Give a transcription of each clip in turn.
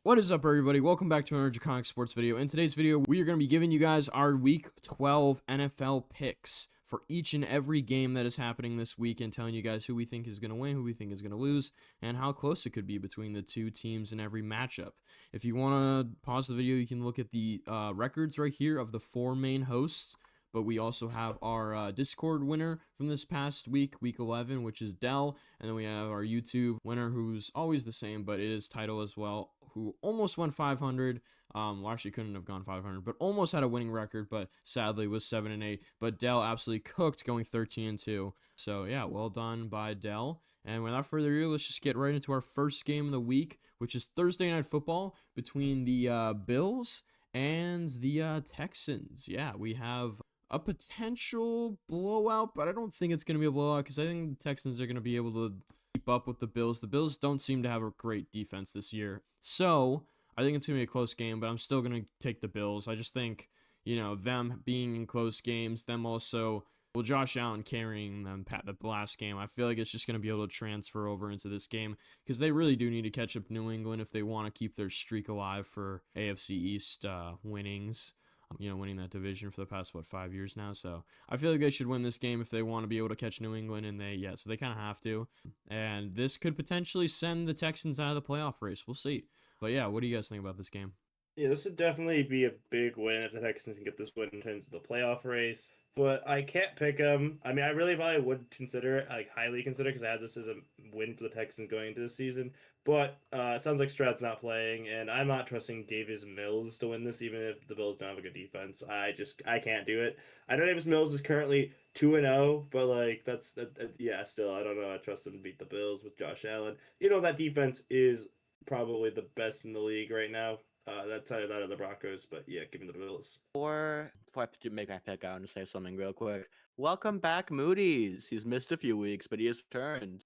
What is up, everybody? Welcome back to another Draconic Sports video. In today's video, we are going to be giving you guys our Week 12 NFL picks for each and every game that is happening this week and telling you guys who we think is going to win, who we think is going to lose, and how close it could be between the two teams in every matchup. If you want to pause the video, you can look at the records right here of the four main hosts. But we also have our Discord winner from this past week, Week 11, which is Dell. And then we have our YouTube winner, who's always the same, but it is Title as well, who almost went 500. Well, actually couldn't have gone 500, but almost had a winning record, but sadly was 7-8. But Dell absolutely cooked, going 13-2. So yeah, well done by Dell. And without further ado, let's just get right into our first game of the week, which is Thursday Night Football between the Bills and the Texans. Yeah, we have a potential blowout, but I don't think it's going to be a blowout because I think the Texans are going to be able to keep up with the Bills. The Bills don't seem to have a great defense this year. So I think it's going to be a close game, but I'm still going to take the Bills. I just think, them being in close games, them also, Josh Allen carrying them the last game, I feel like it's just going to be able to transfer over into this game because they really do need to catch up New England if they want to keep their streak alive for AFC East winnings. Winning that division for the past, 5 years now. So I feel like they should win this game if they want to be able to catch New England, and so they kind of have to. And this could potentially send the Texans out of the playoff race. We'll see. But yeah, what do you guys think about this game? Yeah, this would definitely be a big win if the Texans can get this win in terms of the playoff race. But I can't pick them. I mean, I really probably would consider it, highly consider, because I had this as a win for the Texans going into the season. But it sounds like Stroud's not playing, and I'm not trusting Davis Mills to win this, even if the Bills don't have a good defense. I can't do it. I know Davis Mills is currently 2-0, but yeah, still, I don't know. I trust him to beat the Bills with Josh Allen. That defense is probably the best in the league right now. That's that of the Broncos, but yeah, give me the Bills. Before I make my pick, I want to say something real quick. Welcome back, Moody's. He's missed a few weeks, but he has returned.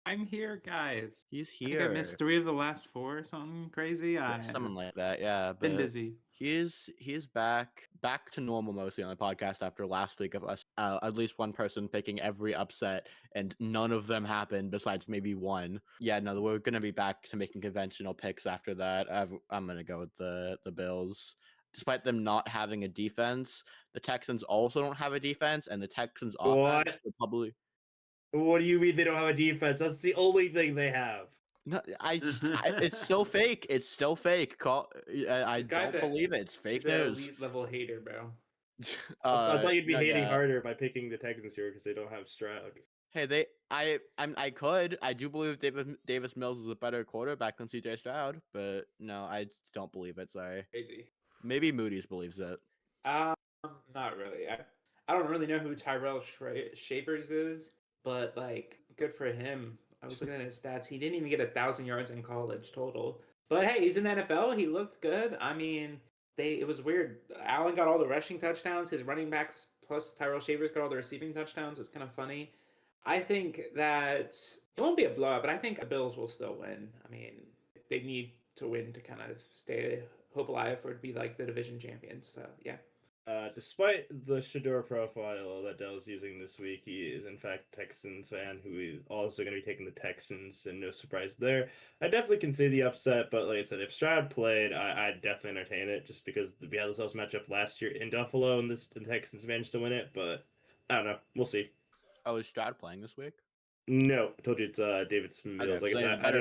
I'm here, guys. He's I think here. I missed 3 of the last 4 or something crazy. Something like that, yeah. Been busy. He's back to normal mostly on the podcast after last week of us at least one person picking every upset, and none of them happened besides maybe one. Yeah, no, we're gonna be back to making conventional picks after that. I'm gonna go with the Bills. Despite them not having a defense, the Texans also don't have a defense, and the Texans' offense would probably. What do you mean they don't have a defense? That's the only thing they have. No, it's still fake. It's still fake. I don't believe it. It's fake news. He's an elite level hater, bro. I thought you'd be hating harder by picking the Texans here because they don't have Stroud. Hey, I do believe Davis Mills is a better quarterback than CJ Stroud, but no, I don't believe it. Sorry. Crazy. Maybe Moody's believes it. Not really. I don't really know who Tyrell Shavers is, but good for him. I was looking at his stats. He didn't even get 1,000 yards in college total. But hey, he's in the NFL. He looked good. I mean, it was weird. Allen got all the rushing touchdowns. His running backs plus Tyrell Shavers got all the receiving touchdowns. It's kind of funny. I think that it won't be a blowout, but I think the Bills will still win. I mean, they need to win to kind of stay hope alive or to be the division champions. So yeah. Despite the Shador profile that Dell's using this week, he is in fact a Texans fan who is also going to be taking the Texans, and no surprise there. I definitely can see the upset, but like I said, if Stroud played, I'd definitely entertain it just because we had this close matchup last year in Buffalo, and the Texans managed to win it, but I don't know. We'll see. Oh, is Stroud playing this week? No, I told you it's David Mills. Okay, I'd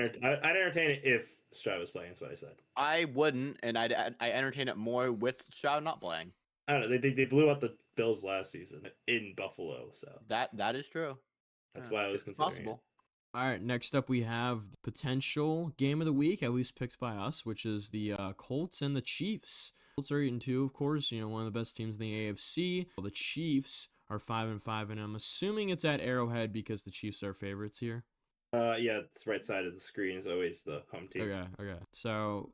entertain it if Stroud was playing. That's what I said. I wouldn't, and I entertain it more with Stroud not playing. I don't know. They blew out the Bills last season in Buffalo, so that is true. That's why I was considering it. All right, next up we have the potential game of the week, at least picked by us, which is the Colts and the Chiefs. Colts are 8-2, of course. One of the best teams in the AFC. Well, the Chiefs are 5-5, and I'm assuming it's at Arrowhead because the Chiefs are favorites here. Yeah, it's right side of the screen is always the home team. Okay. So,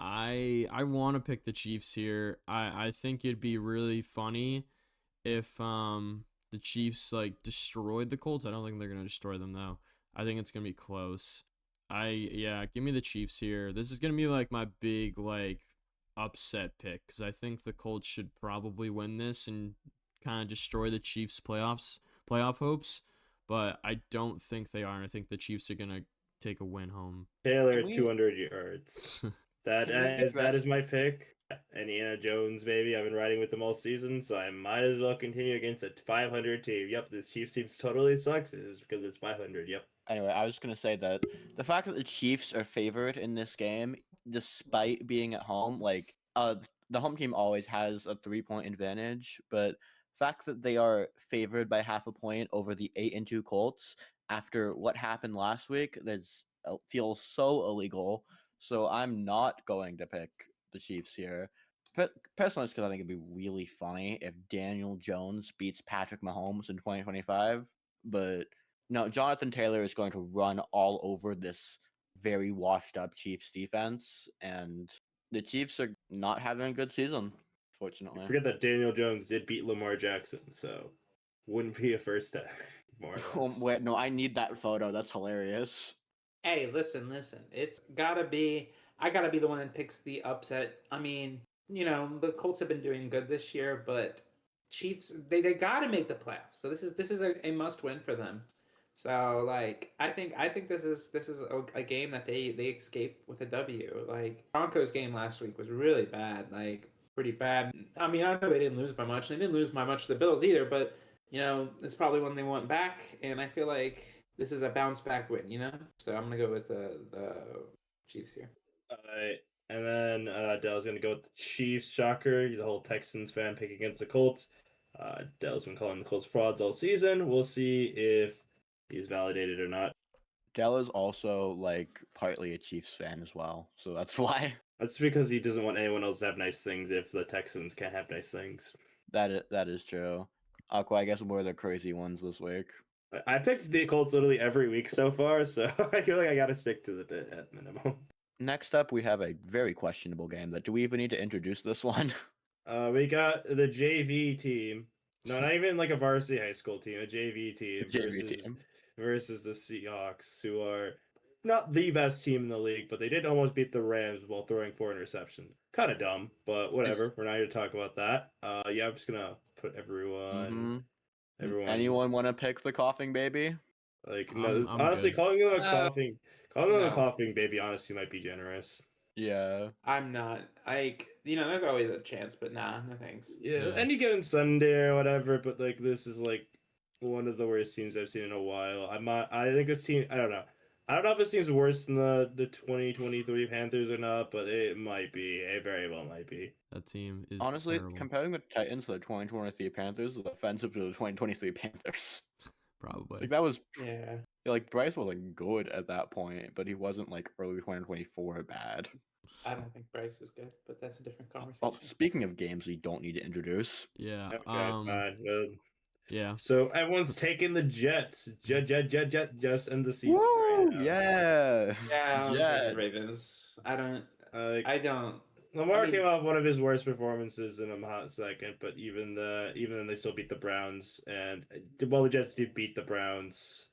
I want to pick the Chiefs here. I think it'd be really funny if the Chiefs destroyed the Colts. I don't think they're gonna destroy them though. I think it's gonna be close. Give me the Chiefs here. This is gonna be my big upset pick because I think the Colts should probably win this and kind of destroy the Chiefs playoff hopes. But I don't think they are. And I think the Chiefs are gonna take a win home. Taylor, Can we- 200 yards. That Can we is address- my pick. Indiana Jones, baby. I've been riding with them all season, so I might as well continue against a 500 team. Yep, this Chiefs team totally sucks. Is because it's 500. Yep. Anyway, I was gonna say that the fact that the Chiefs are favored in this game, despite being at home, like the home team always has a 3-point advantage, but fact that they are favored by half a point over the 8-2 Colts after what happened last week, that's feels so illegal. So I'm not going to pick the Chiefs here. Personally, because I think it'd be really funny if Daniel Jones beats Patrick Mahomes in 2025, but. No, Jonathan Taylor is going to run all over this very washed up Chiefs defense, and the Chiefs are not having a good season, fortunately. Forget that Daniel Jones did beat Lamar Jackson, so wouldn't be a first time, more or Oh, less. wait, no, I need that photo. That's hilarious. Hey, listen. It's gotta be. I gotta be the one that picks the upset. I mean, the Colts have been doing good this year, but Chiefs they gotta make the playoffs. So this is a must win for them. So like I think this is a game that they escape with a W. Like Broncos game last week was really bad, like pretty bad. I mean, I know they didn't lose by much. They didn't lose by much to the Bills either, but it's probably one they want back, and I feel like this is a bounce back win. So I'm gonna go with the Chiefs here. Alright. And then Dell's gonna go with the Chiefs. Shocker. The whole Texans fan pick against the Colts. Dell's been calling the Colts frauds all season. We'll see if he's validated or not. Dell is also like partly a Chiefs fan as well, so that's why. That's because he doesn't want anyone else to have nice things if the Texans can't have nice things. That is true. Aqua, I guess we're the crazy ones this week. I picked the Colts literally every week so far, so I feel like I gotta stick to the bit at minimum. Next up, we have a very questionable game. Do we even need to introduce this one? We got the JV team. No, not even like a varsity high school team, a JV team versus the Seahawks, who are not the best team in the league, but they did almost beat the Rams while throwing 4 interceptions. Kind of dumb, but whatever. We're not here to talk about that. Yeah, I'm just gonna put everyone. Anyone want to pick the coughing baby? Like I'm honestly, good. calling them a no. coughing baby, honestly, might be generous. Yeah. I'm not. There's always a chance, but nah, no thanks. Yeah, Yeah. any given Sunday or whatever, but like this is like one of the worst teams I've seen in a while. I think this team. I don't know. I don't know if this team's worse than the 2023 Panthers or not, but it might be. It very well might be. That team is Honestly, terrible. comparing the Titans to the 2023 Panthers is offensive to the 2023 Panthers. Probably. Like that was Yeah. like Bryce was like good at that point, but he wasn't like early 2024 bad. I don't think Bryce is good, but that's a different conversation. Well, speaking of games we don't need to introduce, Yeah. Okay, fine. Well, Yeah. so everyone's taking the Jets. Just end the season woo, right now. yeah, Yeah, I'm Jets. taking Ravens. I don't. Like, I don't. Lamar I mean- came off one of his worst performances in a hot second, but even then they still beat the Browns, and well, the Jets did beat the Browns.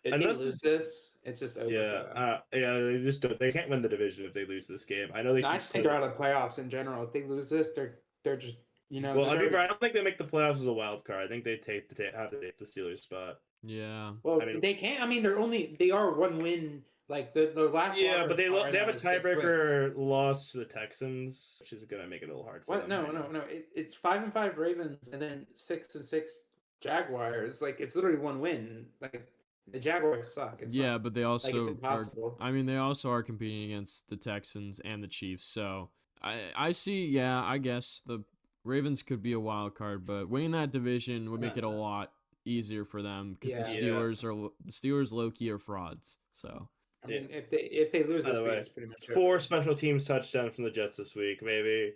If Unless- they lose this, it's just over. Yeah, For them. they just don't. They can't win the division if they lose this game. I know they. No, I can just think they're out of the playoffs in general. If they lose this, they're just Well, I mean, I don't think they make the playoffs as a wild card. I think they have to take the Steelers spot. Yeah. Well, I mean- they can't. I mean, they are one win. Like the last. Yeah, loss but they are have a now 6 wins. tiebreaker loss to the Texans, which is gonna make it a little hard for What? them. No. It's 5-5 Ravens and then 6-6 Jaguars. Like it's literally one win. Like the Jaguars suck. It's Yeah, not, but they like it's also are, impossible. I mean, they also are competing against the Texans and the Chiefs. So I see. Yeah, I guess the Ravens could be a wild card, but winning that division would make it a lot easier for them because the Yeah. Steelers low key are frauds. So I mean, if they lose By this the week, way, it's pretty much 4 over. special teams touchdown from the Jets this week, maybe.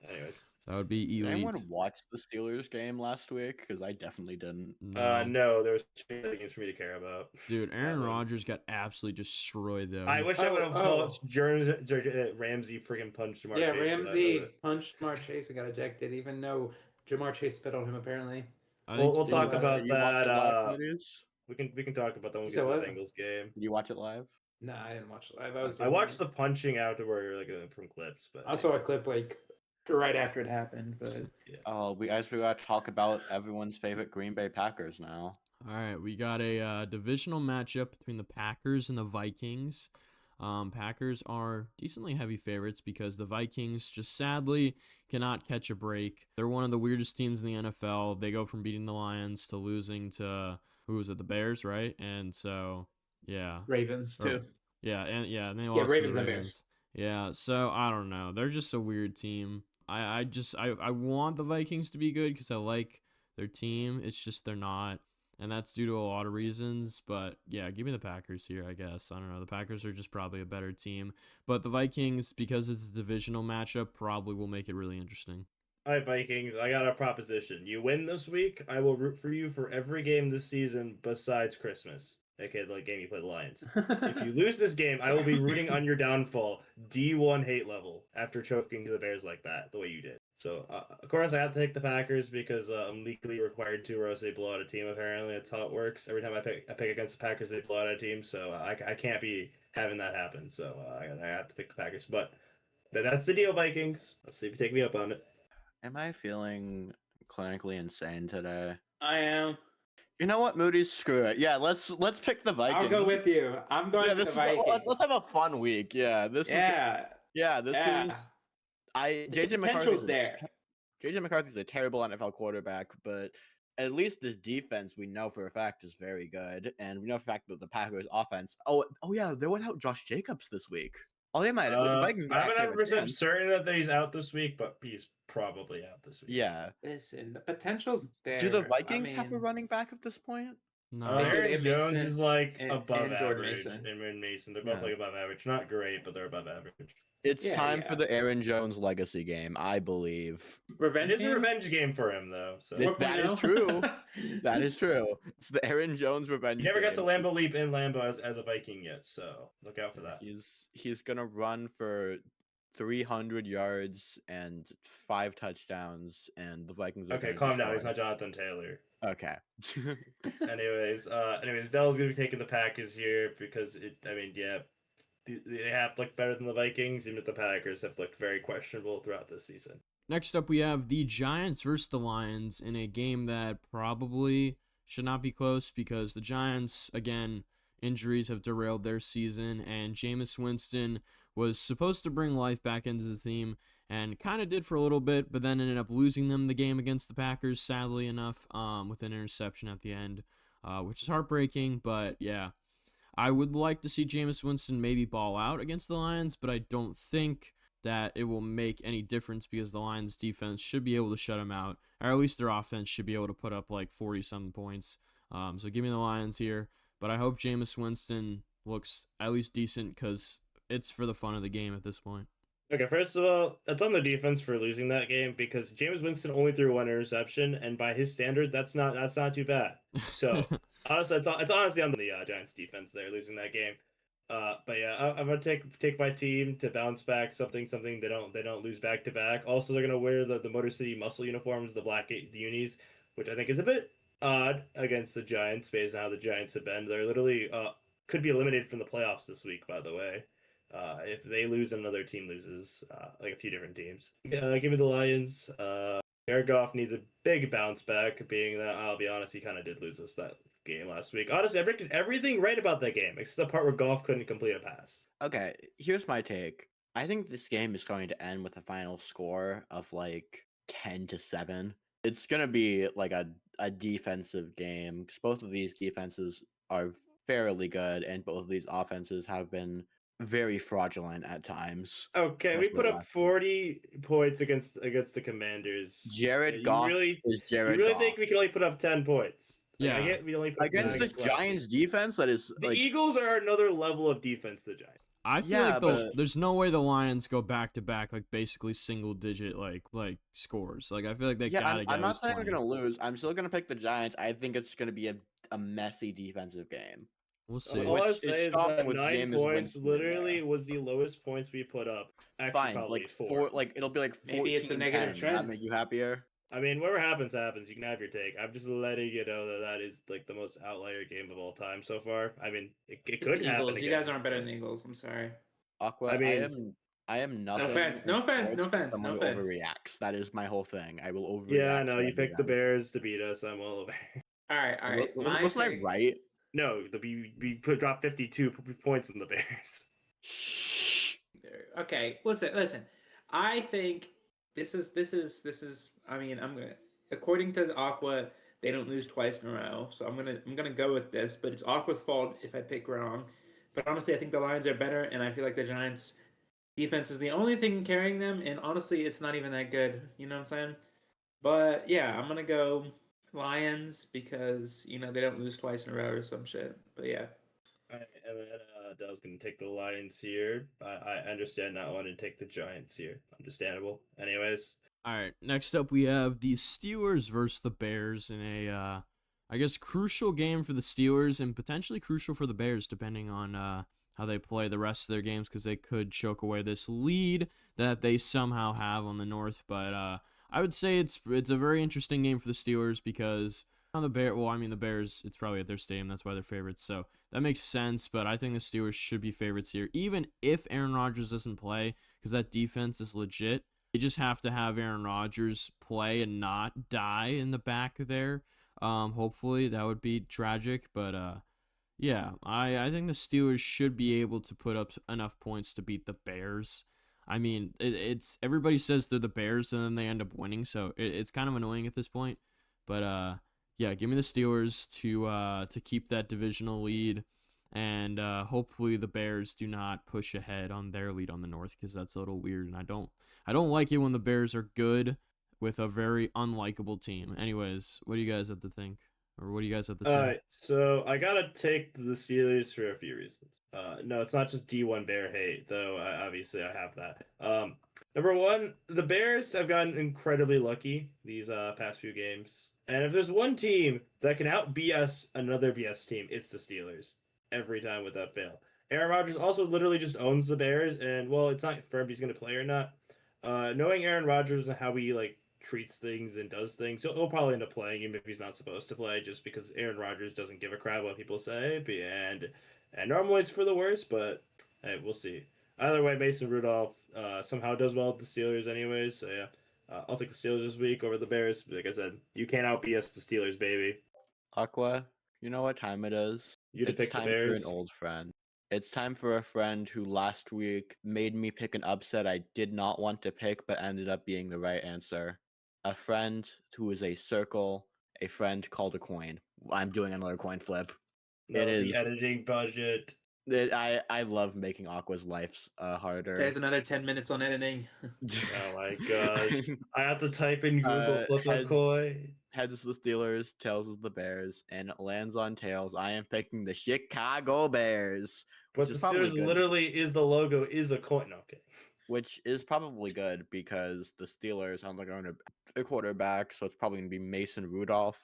Anyways, that would be did anyone elite. watch the Steelers game last week? Because I definitely didn't. no, there was 2 other games for me to care about. Dude, Aaron That one. Rodgers got absolutely destroyed though. I wish I would have saw Oh. Ramsey freaking punch Jamar Yeah, Chase. Ramsey punched Jamar Chase and got ejected, even though Jamar Chase spit on him. Apparently, I We'll think talk you- about you watched it live, that. Marius? We can talk about that when we So get to the what? Bengals game. Did you watch it live? no, I didn't watch it live. I was. I watched the punching afterward, like from clips, but I saw a anyways. clip like right after it happened, but Oh, we gotta talk about everyone's favorite Green Bay Packers now. All right, we got a divisional matchup between the Packers and the Vikings. Packers are decently heavy favorites because the Vikings just sadly cannot catch a break. They're one of the weirdest teams in the NFL. They go from beating the Lions to losing to who was it, the Bears, right? And so yeah, Ravens or too. and they Yeah, lost to Ravens the and Bears. Ravens. Yeah, so I don't know. They're just a weird team. I want the Vikings to be good because I like their team. It's just they're not, and that's due to a lot of reasons. But yeah, give me the Packers here, I guess. I don't know. The Packers are just probably a better team, but the Vikings, because it's a divisional matchup, probably will make it really interesting. All right, Vikings, I got a proposition. You win this week, I will root for you for every game this season besides Christmas. Okay, the game you play the Lions. If you lose this game, I will be rooting on your downfall, D1 hate level, after choking to the Bears like that, the way you did. So, of course, I have to take the Packers because I'm legally required to, or else they blow out a team, apparently. That's how it works. Every time I pick against the Packers, they blow out a team, so I can't be having that happen. So, I have to pick the Packers. But that's the deal, Vikings. Let's see if you take me up on it. Am I feeling clinically insane today? I am. You know what, Moody? Screw it. Yeah, let's pick the Vikings. I'll go with you. I'm going Yeah, with the Vikings. let's have a fun week. Yeah, this Yeah. is The JJ potential's McCarthy's there. JJ McCarthy's a terrible NFL quarterback, but at least this defense we know for a fact is very good, and we know for a fact that the Packers offense. Oh yeah, they went out Josh Jacobs this week. Oh, they might. The Vikings might I'm actually have a 100% chance. certain that he's out this week, but he's probably out this week. Yeah. Listen, the potential's there. Do the Vikings have a mean, running back at this point? No, They do. They Aaron have Jones Mason is like and above Jordan average, Mason. and Mason. They're both Yeah. like above average. Not great, but they're above average. It's Yeah, time yeah. for the Aaron Jones legacy game, I believe. Revenge It is a game? revenge game for him, though. So That is 4.0? true. That is true. It's the Aaron Jones revenge he never got game. to Lambeau Leap in Lambeau as a Viking yet, so look out for that. He's gonna run for 300 yards and 5 touchdowns, and the Vikings are Okay, gonna calm down. destroy He's not him. Jonathan Taylor. Okay. Anyways, Dell's gonna be taking the Packers here because they have looked better than the Vikings, even if the Packers have looked very questionable throughout this season. next up, we have the Giants versus the Lions in a game that probably should not be close because the Giants, again, injuries have derailed their season, and Jameis Winston was supposed to bring life back into the team and kind of did for a little bit, but then ended up losing them the game against the Packers, sadly enough, with an interception at the end, which is heartbreaking, but yeah. I would like to see Jameis Winston maybe ball out against the Lions, but I don't think that it will make any difference because the Lions defense should be able to shut him out, or at least their offense should be able to put up like 40-something points. So give me the Lions here, but I hope Jameis Winston looks at least decent because it's for the fun of the game at this point. Okay, first of all, it's on the defense for losing that game because James Winston only threw 1 interception, and by his standard, that's not too bad. So honestly, it's honestly on the Giants defense there losing that game. But yeah, I'm gonna take my team to bounce back something they don't lose back to back. Also, they're gonna wear the Motor City Muscle uniforms, the black unis, which I think is a bit odd against the Giants based on how the Giants have been. They're literally could be eliminated from the playoffs this week, by the way. If they lose, another team loses, like a few different teams. Give me the Lions. Jared Goff needs a big bounce back, being that, I'll be honest, he kind of did lose us that game last week. Honestly, I predicted everything right about that game, except the part where Goff couldn't complete a pass. Okay, here's my take. I think this game is going to end with a final score of like 10-7. It's gonna be like a defensive game because both of these defenses are fairly good, and both of these offenses have been very fraudulent at times. Okay, we put up 40 points against the Commanders. Jared Goff is Jared You really Goff. think we can only put up 10 points? Yeah. I get we only put Against this Giants defense that is the like, Eagles are another level of defense to the Giants. I feel Yeah, like but- there's no way the Lions go back to back like basically single digit like scores. Like I feel like they gotta get I'm at not least saying we're 20. gonna lose. I'm still gonna pick the Giants. I think it's gonna be a messy defensive game. We'll see. All I Which say is is shocking that with 9 Jameis points Winston in literally there. was the lowest points we put up. Actually, Fine, probably like 4. like it'll be like 14, Maybe it's a negative 10. Does trend. that make you happier? I mean, whatever happens, happens. You can have your take. I'm just letting you know that is like the most outlier game of all time so far. I mean, it It's could the happen Eagles. again. You guys aren't better than the Eagles. I'm sorry. Aqua, I mean- I am nothing. offense, in no offense, sports no when offense, no someone offense. overreacts. That is my whole thing. I will overreact. Yeah, I know. to You every picked the event. Bears to beat us. I'm well aware. All right, all right. My Wasn't I pick. right? No, we dropped 52 points in the Bears. Okay, listen. I think this is. I mean, I'm gonna. According to Aqua, they don't lose twice in a row, so I'm gonna go with this. But it's Aqua's fault if I pick wrong. But honestly, I think the Lions are better, and I feel like the Giants' defense is the only thing carrying them. And honestly, it's not even that good. You know what I'm saying? But yeah, I'm gonna go Lions because they don't lose twice in a row or some shit. But yeah. Alright, and then Dell's going to take the Lions here. I understand not wanting to take the Giants here. Understandable. Anyways. All right, next up we have the Steelers versus the Bears in a, I guess, crucial game for the Steelers and potentially crucial for the Bears, depending on how they play the rest of their games, because they could choke away this lead that they somehow have on the North. But I would say it's a very interesting game for the Steelers because the Bears, it's probably at their stadium, that's why they're favorites, so that makes sense. But I think the Steelers should be favorites here, even if Aaron Rodgers doesn't play, because that defense is legit. They just have to have Aaron Rodgers play and not die in the back there. Hopefully that would be tragic, but yeah, I think the Steelers should be able to put up enough points to beat the Bears. I mean, it's everybody says they're the Bears and then they end up winning, so it's kind of annoying at this point. But yeah, give me the Steelers to keep that divisional lead. And hopefully the Bears do not push ahead on their lead on the North, because that's a little weird, and I don't like it when the Bears are good with a very unlikable team. Anyways, what do you guys have to think, or what do you guys have to say? Alright, so I gotta take the Steelers for a few reasons. No, it's not just D1 Bear hate, though. Obviously, I have that. Number one, the Bears have gotten incredibly lucky these past few games, and if there's one team that can out BS another BS team, it's the Steelers every time without fail. Aaron Rodgers also literally just owns the Bears, and well, it's not confirmed he's gonna play or not. Knowing Aaron Rodgers and how he treats things and does things, he'll probably end up playing him if he's not supposed to play, just because Aaron Rodgers doesn't give a crap what people say, and normally it's for the worst, but hey, we'll see. Either way, Mason Rudolph somehow does well with the Steelers anyways, so yeah. I'll take the Steelers this week over the Bears. Like I said, you can't out BS the Steelers, baby. Aqua, you know what time it is? You to It's pick the time for an Bears. old friend. It's time for a friend who last week made me pick an upset I did not want to pick, but ended up being the right answer. A friend who is a circle, a friend called a coin. I'm doing another coin flip. No, It the is. editing budget. I love making Aqua's life harder. There's another 10 minutes on editing. Oh my gosh. I have to type in Google flip a heads, coin. heads is the Steelers, tails is the Bears, and it lands on tails. I am picking the Chicago Bears. But which the is probably Steelers good. literally is the logo, is a coin. No, okay. Which is probably good because the Steelers aren't going to a quarterback, so it's probably going to be Mason Rudolph.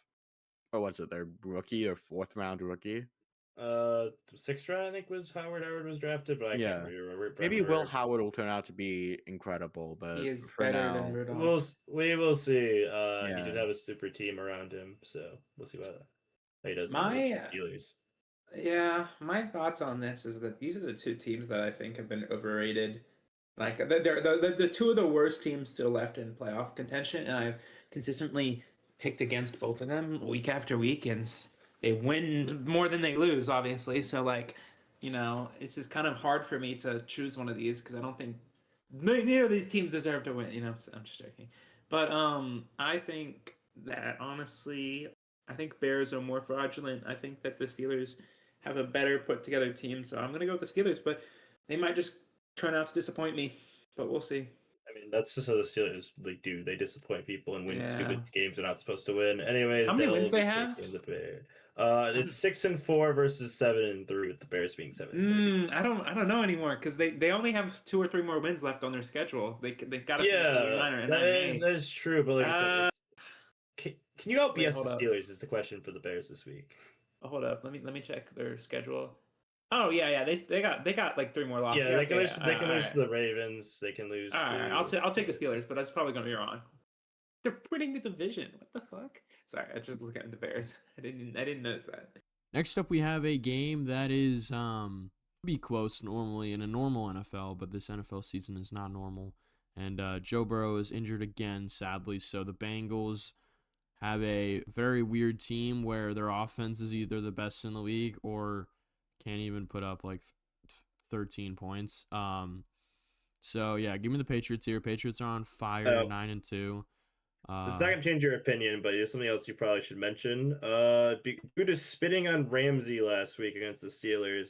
Or was it their rookie or fourth round rookie? 6th round I think was Howard was drafted, but I can't remember. Maybe Will Howard will turn out to be incredible, but He is for better now, than Rudolph. we will see. He did Yeah. have a super team around him, so we'll see what he does with My the Steelers. yeah, my thoughts on this is that these are the two teams that I think have been overrated. Like they're the two of the worst teams still left in playoff contention, and I've consistently picked against both of them week after week, and they win more than they lose, obviously. So it's just kind of hard for me to choose one of these because I don't think neither of these teams deserve to win. So I'm just joking, but I think that honestly, I think Bears are more fraudulent. I think that the Steelers have a better put together team, so I'm gonna go with the Steelers, but they might just turn out to disappoint me, but we'll see. I mean, that's just how the Steelers do. They disappoint people and win Yeah. stupid games they're not supposed to win. Anyways, How many wins they'll they be have? taking the Bears. It's 6-4 versus 7-3, with the Bears being 7-3. I don't know anymore because they only have 2 or 3 more wins left on their schedule. They got to Yeah, that is true. But like I said, can you out Wait, BS hold the up. Steelers? Is the question for the Bears this week. Hold up, let me check their schedule. Oh yeah, they got like 3 more losses. Yeah, they can lose. They can lose to the Ravens. They can lose. All right, I'll take the Steelers, but that's probably gonna be wrong. They're winning the division. What the fuck? Sorry, I just looked at the Bears. I didn't notice that. Next up, we have a game that is be close normally in a normal NFL, but this NFL season is not normal. And Joe Burrow is injured again, sadly. So the Bengals have a very weird team where their offense is either the best in the league or can't even put up like 13 points. So yeah, give me the Patriots here. Patriots are on fire, 9-2. It's not gonna change your opinion, but there's something else you probably should mention. Due to spitting on Ramsey last week against the Steelers,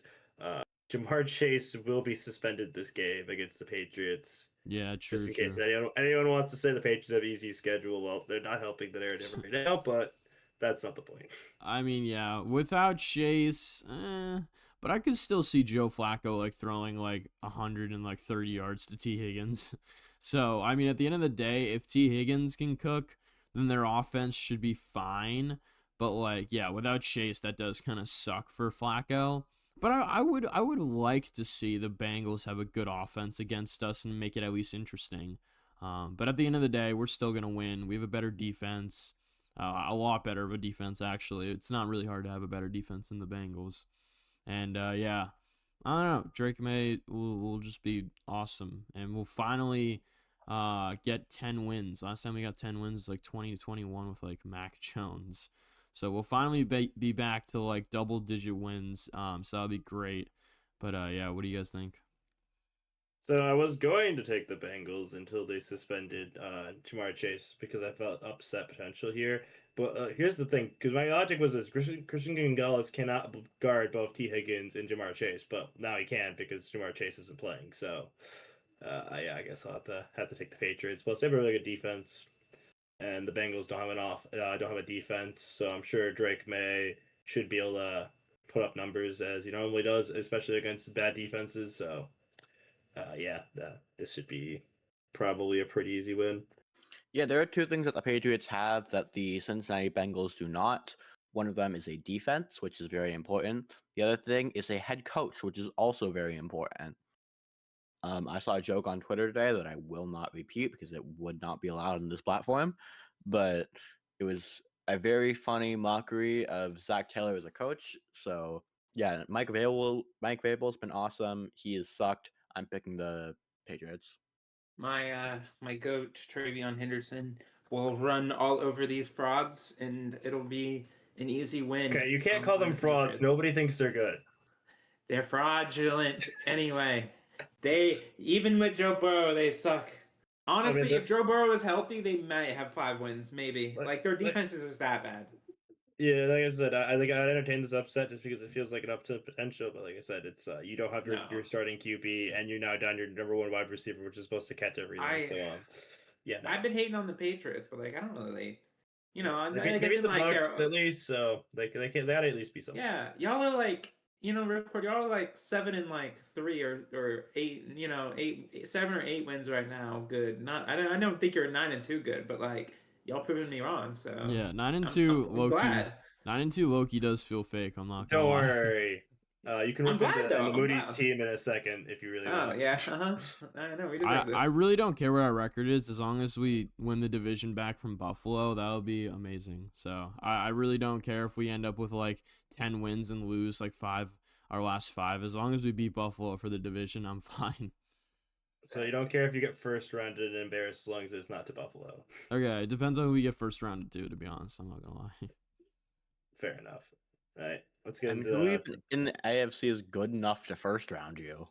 Jamar Chase will be suspended this game against the Patriots. Yeah, Just true, in case true. anyone wants to say the Patriots have easy schedule, well, they're not helping the narrative right now, but that's not the point. I mean, yeah, without Chase, but I could still see Joe Flacco like throwing like 130 yards to T. Higgins. So, I mean, at the end of the day, if T. Higgins can cook, then their offense should be fine. But like, yeah, without Chase, that does kind of suck for Flacco. But I would like to see the Bengals have a good offense against us and make it at least interesting. But at the end of the day, we're still gonna win. We have a better defense, a lot better of a defense actually. It's not really hard to have a better defense than the Bengals. And yeah, I don't know. Drake May will just be awesome, and we'll finally get 10 wins. Last time we got 10 wins was like 20-21 with like Mac Jones. So we'll finally be back to like double-digit wins. So that'll be great. But yeah, what do you guys think? So I was going to take the Bengals until they suspended Jamar Chase because I felt upset potential here. But here's the thing, because my logic was this: Christian Gonzalez cannot guard both T. Higgins and Jamar Chase, but now he can because Jamar Chase isn't playing. So yeah, I guess I'll have to take the Patriots. Plus, they have a really good defense, and the Bengals don't have a defense, so I'm sure Drake May should be able to put up numbers as he normally does, especially against bad defenses. So. Yeah, this should be probably a pretty easy win. Yeah, there are two things that the Patriots have that the Cincinnati Bengals do not. One of them is a defense, which is very important. The other thing is a head coach, which is also very important. I saw a joke on Twitter today that I will not repeat because it would not be allowed on this platform, but it was a very funny mockery of Zach Taylor as a coach. So yeah, Mike Vrabel's been awesome. He has sucked. I'm picking the Patriots. My goat Travion Henderson will run all over these frauds, and it'll be an easy win. Okay, you can't call them the frauds. Patriots. Nobody thinks they're good. They're fraudulent anyway. They even with Joe Burrow, they suck. Honestly, if Joe Burrow was healthy, they might have 5 wins, maybe. Like their defense is just that bad. Yeah, like I said, I think I'd entertain this upset just because it feels like an up to potential. But like I said, it's you don't have your starting QB, and you're now down your number one wide receiver, which is supposed to catch everything. Yeah, no. I've been hating on the Patriots, but like I don't know, they maybe the Bucks at least, so they gotta at least be something. Yeah, y'all are like Ripcord, y'all are like 7-3 or 8, 7 or 8 wins right now. Good. I don't think you're 9-2 good, but like y'all proving me wrong. So yeah, 9-2 Loki. Glad. 9-2 Loki does feel fake. I'm not gonna Don't lie. worry. You can rip into Moody's team in a second if you really want. Oh yeah, I know we deserve this. I really don't care what our record is as long as we win the division back from Buffalo. That would be amazing. So I really don't care if we end up with like 10 wins and lose like our last 5. As long as we beat Buffalo for the division, I'm fine. So you don't care if you get first rounded and embarrassed as long as it's not to Buffalo. Okay, it depends on who we get first rounded to be honest. I'm not gonna lie. Fair enough. All right, let's get into who even in the AFC is good enough to first round you?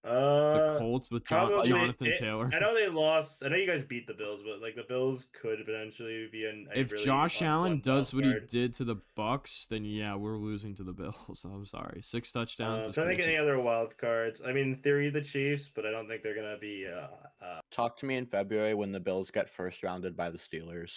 The Colts with Jonathan Taylor. I know they lost. I know you guys beat the Bills, but like the Bills could potentially be if really Josh Allen does what he did to the Bucks, then yeah, we're losing to the Bills. I'm sorry. 6 touchdowns. I don't think any other wild cards. I mean, in theory, the Chiefs, but I don't think they're gonna be. Talk to me in February when the Bills get first rounded by the Steelers.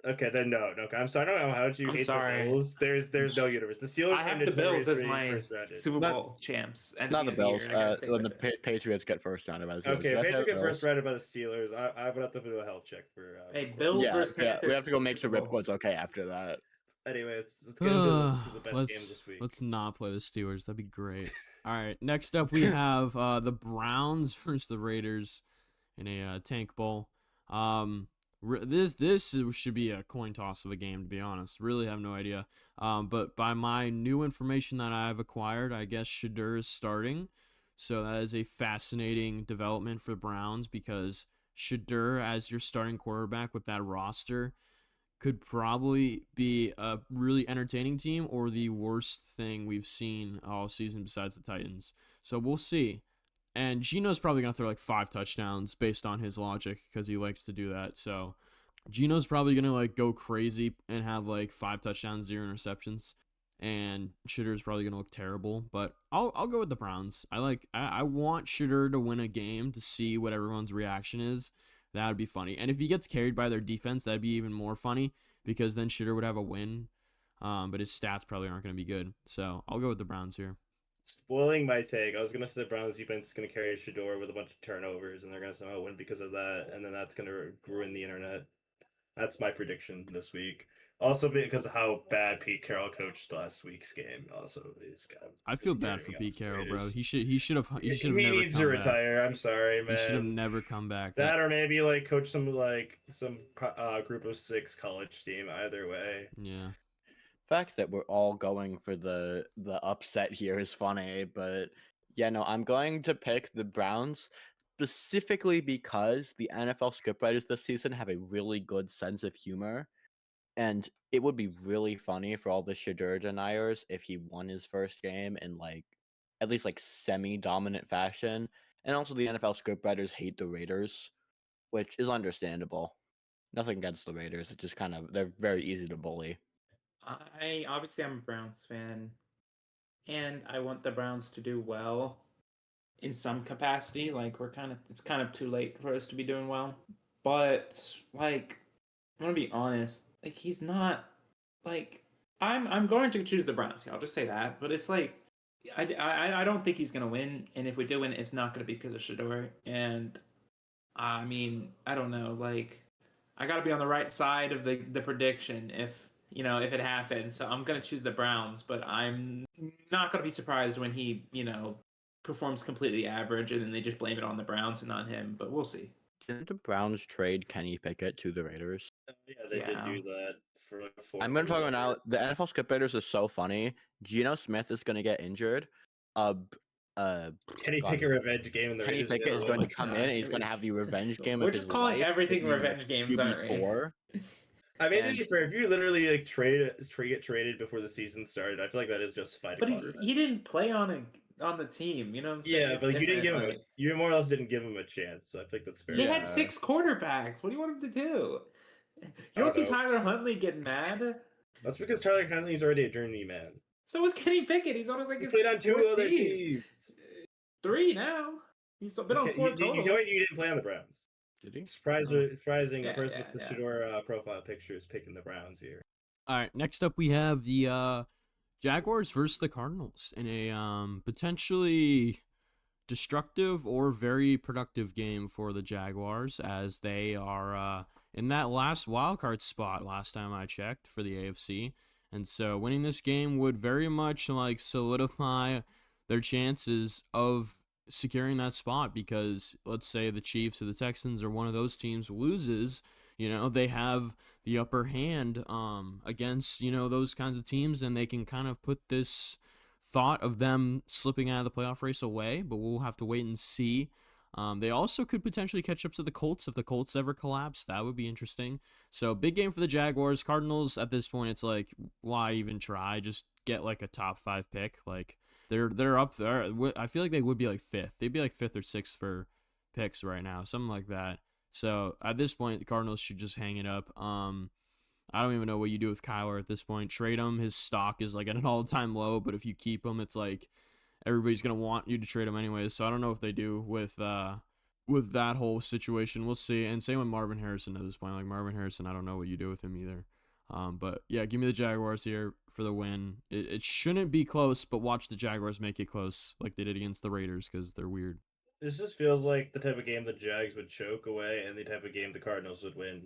Okay, then no. I'm sorry. I don't know how you hate the Bills. There's no universe. The Steelers. I have the Bills as my Super Bowl champs. Not the Bills. When the Patriots get first rounded by the Steelers. Okay, Patriots get first rounded by the Steelers. I would have to do a health check for. Hey, Bills versus Panthers. We have to go make sure Ripcord's okay after that. Anyway, let's get into the best game this week. Let's not play the Steelers. That'd be great. All right, next up we have the Browns versus the Raiders in a tank bowl. This should be a coin toss of a game, to be honest. Really have no idea. But by my new information that I've acquired, I guess Shedeur is starting. So that is a fascinating development for the Browns because Shedeur, as your starting quarterback with that roster, could probably be a really entertaining team or the worst thing we've seen all season besides the Titans. So we'll see. And Gino's probably going to throw like 5 touchdowns based on his logic because he likes to do that. So Gino's probably going to like go crazy and have like 5 touchdowns, 0 interceptions. And Shitter's probably going to look terrible, but I'll go with the Browns. I want Shitter to win a game to see what everyone's reaction is. That would be funny. And if he gets carried by their defense, that'd be even more funny because then Shitter would have a win. But his stats probably aren't going to be good. So I'll go with the Browns here. Spoiling my take, I was going to say the Browns defense is going to carry Shador with a bunch of turnovers, and they're going to somehow win because of that, and then that's going to ruin the internet. That's my prediction this week. Also because of how bad Pete Carroll coached last week's game. Also, is kind of I feel bad for Pete Carroll, bro. He should have he never needs come to back. retire. I'm sorry, man. He should have never come back. That or maybe like coach some group of 6 college team. Either way. Yeah. Fact that we're all going for the upset here is funny, but yeah, no, I'm going to pick the Browns specifically because the NFL scriptwriters this season have a really good sense of humor, and it would be really funny for all the Shedeur deniers if he won his first game in like at least like semi-dominant fashion. And also the NFL scriptwriters hate the Raiders, which is understandable. Nothing against the Raiders, it's just kind of they're very easy to bully. I'm a Browns fan, and I want the Browns to do well in some capacity. Like it's kind of too late for us to be doing well. But like, I'm gonna be honest. Like he's not like I'm going to choose the Browns. I'll just say that. But it's like I don't think he's gonna win. And if we do win, it's not gonna be because of Shador. And I mean I don't know. Like I gotta be on the right side of the prediction if if it happens. So I'm gonna choose the Browns. But I'm not gonna be surprised when he performs completely average and then they just blame it on the Browns and not him. But we'll see. Didn't the Browns trade Kenny Pickett to the Raiders? Yeah, they did do that for like 4. I'm going to talk about now. The NFL scriptwriters are so funny. Geno Smith is going to get injured. Kenny Pickett revenge game in the Kenny Raiders. Pickett is going to come in and he's going to have the revenge game. We're just calling everything revenge games, aren't we? I mean, to be fair, if you literally like get traded before the season started, I feel like that is justified. But he didn't play on the team, you know what I'm saying? Yeah, but you didn't give him you more or less didn't give him a chance, so I think that's fair. They had 6 quarterbacks. What do you want him to do? You don't see Tyler Huntley getting mad? That's because Tyler Huntley's already a journeyman. So was Kenny Pickett. He's on he played on 2 other teams. 3 now. He's been on 4 total. You didn't play on the Browns. Did he? Surprising. A person with the Shador profile picture is picking the Browns here. All right, next up we have the Jaguars versus the Cardinals in a potentially destructive or very productive game for the Jaguars as they are in that last wildcard spot last time I checked for the AFC. And so winning this game would very much like solidify their chances of securing that spot because let's say the Chiefs or the Texans or one of those teams loses, they have the upper hand against, those kinds of teams, and they can kind of put this thought of them slipping out of the playoff race away, but we'll have to wait and see. They also could potentially catch up to the Colts if the Colts ever collapse. That would be interesting. So big game for the Jaguars. Cardinals at this point, it's like, why even try? Just get like a top 5 pick. Like they're up there. I feel like they would be like 5th. They'd be like 5th or 6th for picks right now, something like that. So at this point, the Cardinals should just hang it up. I don't even know what you do with Kyler at this point. Trade him. His stock is like at an all-time low, but if you keep him, it's like everybody's going to want you to trade him anyways. So I don't know what they do with that whole situation. We'll see. And same with Marvin Harrison at this point. Like Marvin Harrison, I don't know what you do with him either. But yeah, give me the Jaguars here for the win. It shouldn't be close, but watch the Jaguars make it close like they did against the Raiders because they're weird. This just feels like the type of game the Jags would choke away and the type of game the Cardinals would win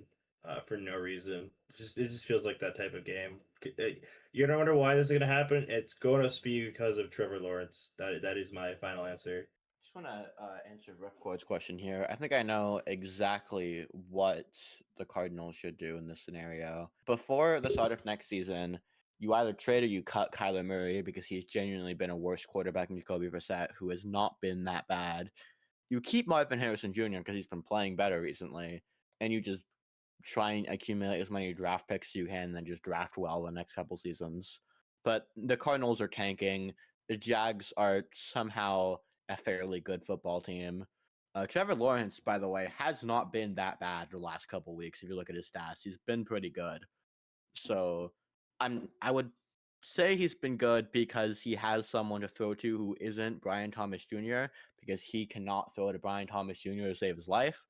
for no reason. It just feels like that type of game. You're gonna wonder why this is gonna happen. It's going to be because of Trevor Lawrence. That is my final answer. Just want to answer Ripcord's question here. I think I know exactly what the Cardinals should do in this scenario. Before the start of next season, you either trade or you cut Kyler Murray because he's genuinely been a worse quarterback than Jacoby Brissett, who has not been that bad. You keep Marvin Harrison Jr. because he's been playing better recently, and you just try and accumulate as many draft picks as you can, and then just draft well the next couple seasons. But the Cardinals are tanking. The Jags are somehow a fairly good football team. Trevor Lawrence, by the way, has not been that bad the last couple weeks. If you look at his stats, he's been pretty good. So I would say he's been good because he has someone to throw to who isn't Brian Thomas Jr. because he cannot throw to Brian Thomas Jr. to save his life.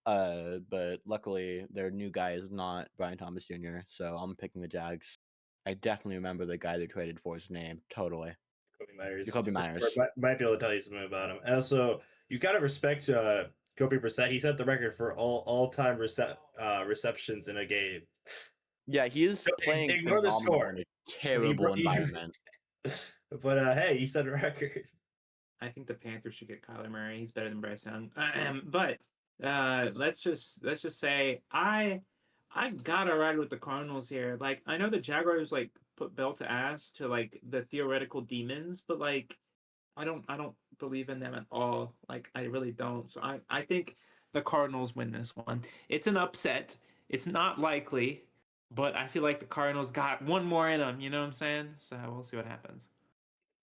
But luckily their new guy is not Brian Thomas Jr. So I'm picking the Jags. I definitely remember the guy they traded for his name. Totally. Kobe Myers. Jacoby Myers. Might be able to tell you something about him. And also, you gotta respect Kobe Brissett. He set the record for all-time receptions in a game. Yeah, he is playing Ignore the phenomenal score. in a terrible environment. But hey, he set a record. I think the Panthers should get Kyler Murray. He's better than Bryce Young. But let's just say I gotta ride with the Cardinals here. Like, I know the Jaguars like put belt to ass to like the theoretical demons, but like I don't believe in them at all. Like, I really don't. So I think the Cardinals win this one. It's an upset. It's not likely, but I feel like the Cardinals got one more in them. You know what I'm saying? So we'll see what happens.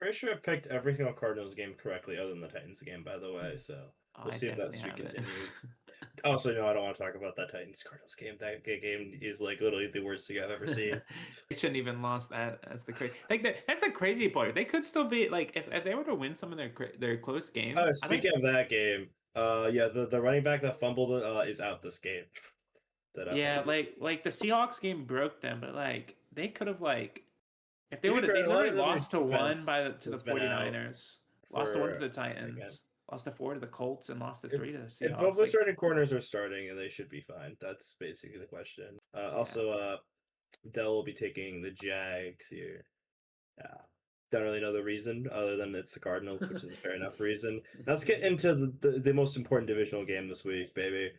Pretty sure I picked every single Cardinals game correctly, other than the Titans game, by the way. So we'll see if that streak continues. Also, no, I don't want to talk about that Titans Cardinals game. That game is like literally the worst thing I've ever seen. They shouldn't even lost that. That's the crazy. That's the crazy part. They could still be like if they were to win some of their close games. Speaking of that game, yeah, the running back that fumbled is out this game. Yeah, like the Seahawks game broke them, but like they could have like if they would have lost to one to the 49ers, lost to one to the Titans, lost to 4 to the Colts, and lost to 3 to the Seahawks. If both the starting corners are starting, and they should be fine. That's basically the question. Also, Dell will be taking the Jags here. Don't really know the reason other than it's the Cardinals, which is a fair enough reason. Now let's get into the most important divisional game this week, baby.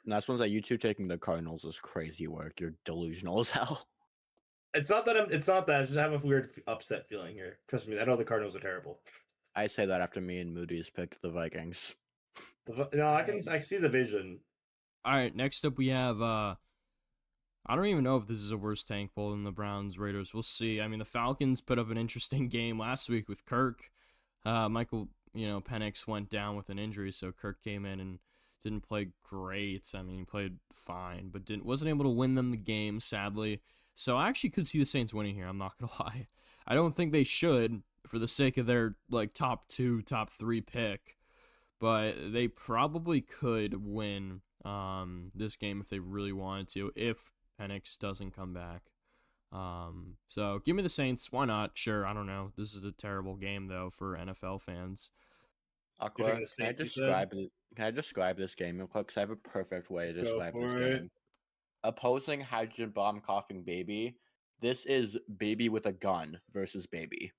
And that's one that you two taking the Cardinals is crazy work. You're delusional as hell. It's not that I just have a weird upset feeling here. Trust me, I know the Cardinals are terrible. I say that after me and Moody's picked the Vikings. No, I see the vision. All right, next up we have I don't even know if this is a worse tank poll than the Browns Raiders. We'll see. I mean, the Falcons put up an interesting game last week with Kirk. Michael, Penix went down with an injury, so Kirk came in and didn't play great. I mean, he played fine, but wasn't able to win them the game, sadly. So I actually could see the Saints winning here. I'm not gonna lie. I don't think they should for the sake of their like top 2, top 3 pick, but they probably could win this game if they really wanted to, if Penix doesn't come back. So give me the Saints. Why not? Sure. I don't know. This is a terrible game though for NFL fans. Aqua, can I describe this game real quick? Because I have a perfect way to describe this game. Opposing hydrogen bomb coughing baby. This is baby with a gun versus baby.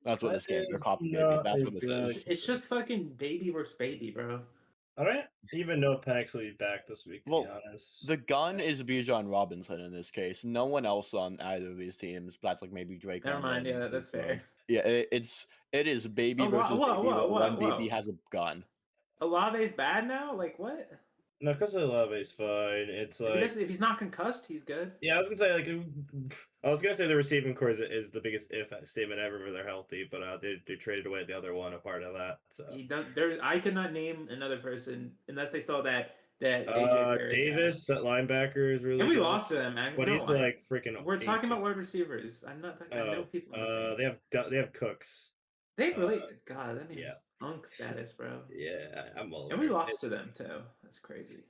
That's what this game is. Coughing baby. That's what this is. It's just fucking baby versus baby, bro. I don't even know if Penix will be back this week, to be honest. The gun is Bijan Robinson in this case. No one else on either of these teams. That's like maybe Drake. Never mind. Yeah, that's fair. Yeah, it is baby versus baby. One baby has a gun. Olave's bad now? Like what? No, because Olave's fine. It's like if he's not concussed, he's good. Yeah, I was gonna say the receiving core is the biggest if statement ever where they're healthy, but they traded away the other one, a part of that. So I could not name another person unless they saw that Davis at linebacker is really and we good. lost to them, man. But he's like freaking. We're talking about wide receivers. I know people. They have Cooks. They really God. That means unk status, bro. Yeah, I'm all. And we lost to them too. That's crazy.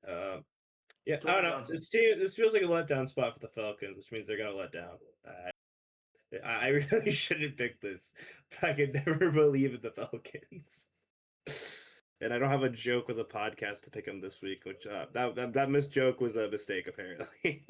Yeah, I don't know. This feels like a letdown spot for the Falcons, which means they're gonna let down. I really shouldn't pick this, but I could never believe in the Falcons. And I don't have a joke with a podcast to pick them this week, which that missed joke was a mistake apparently.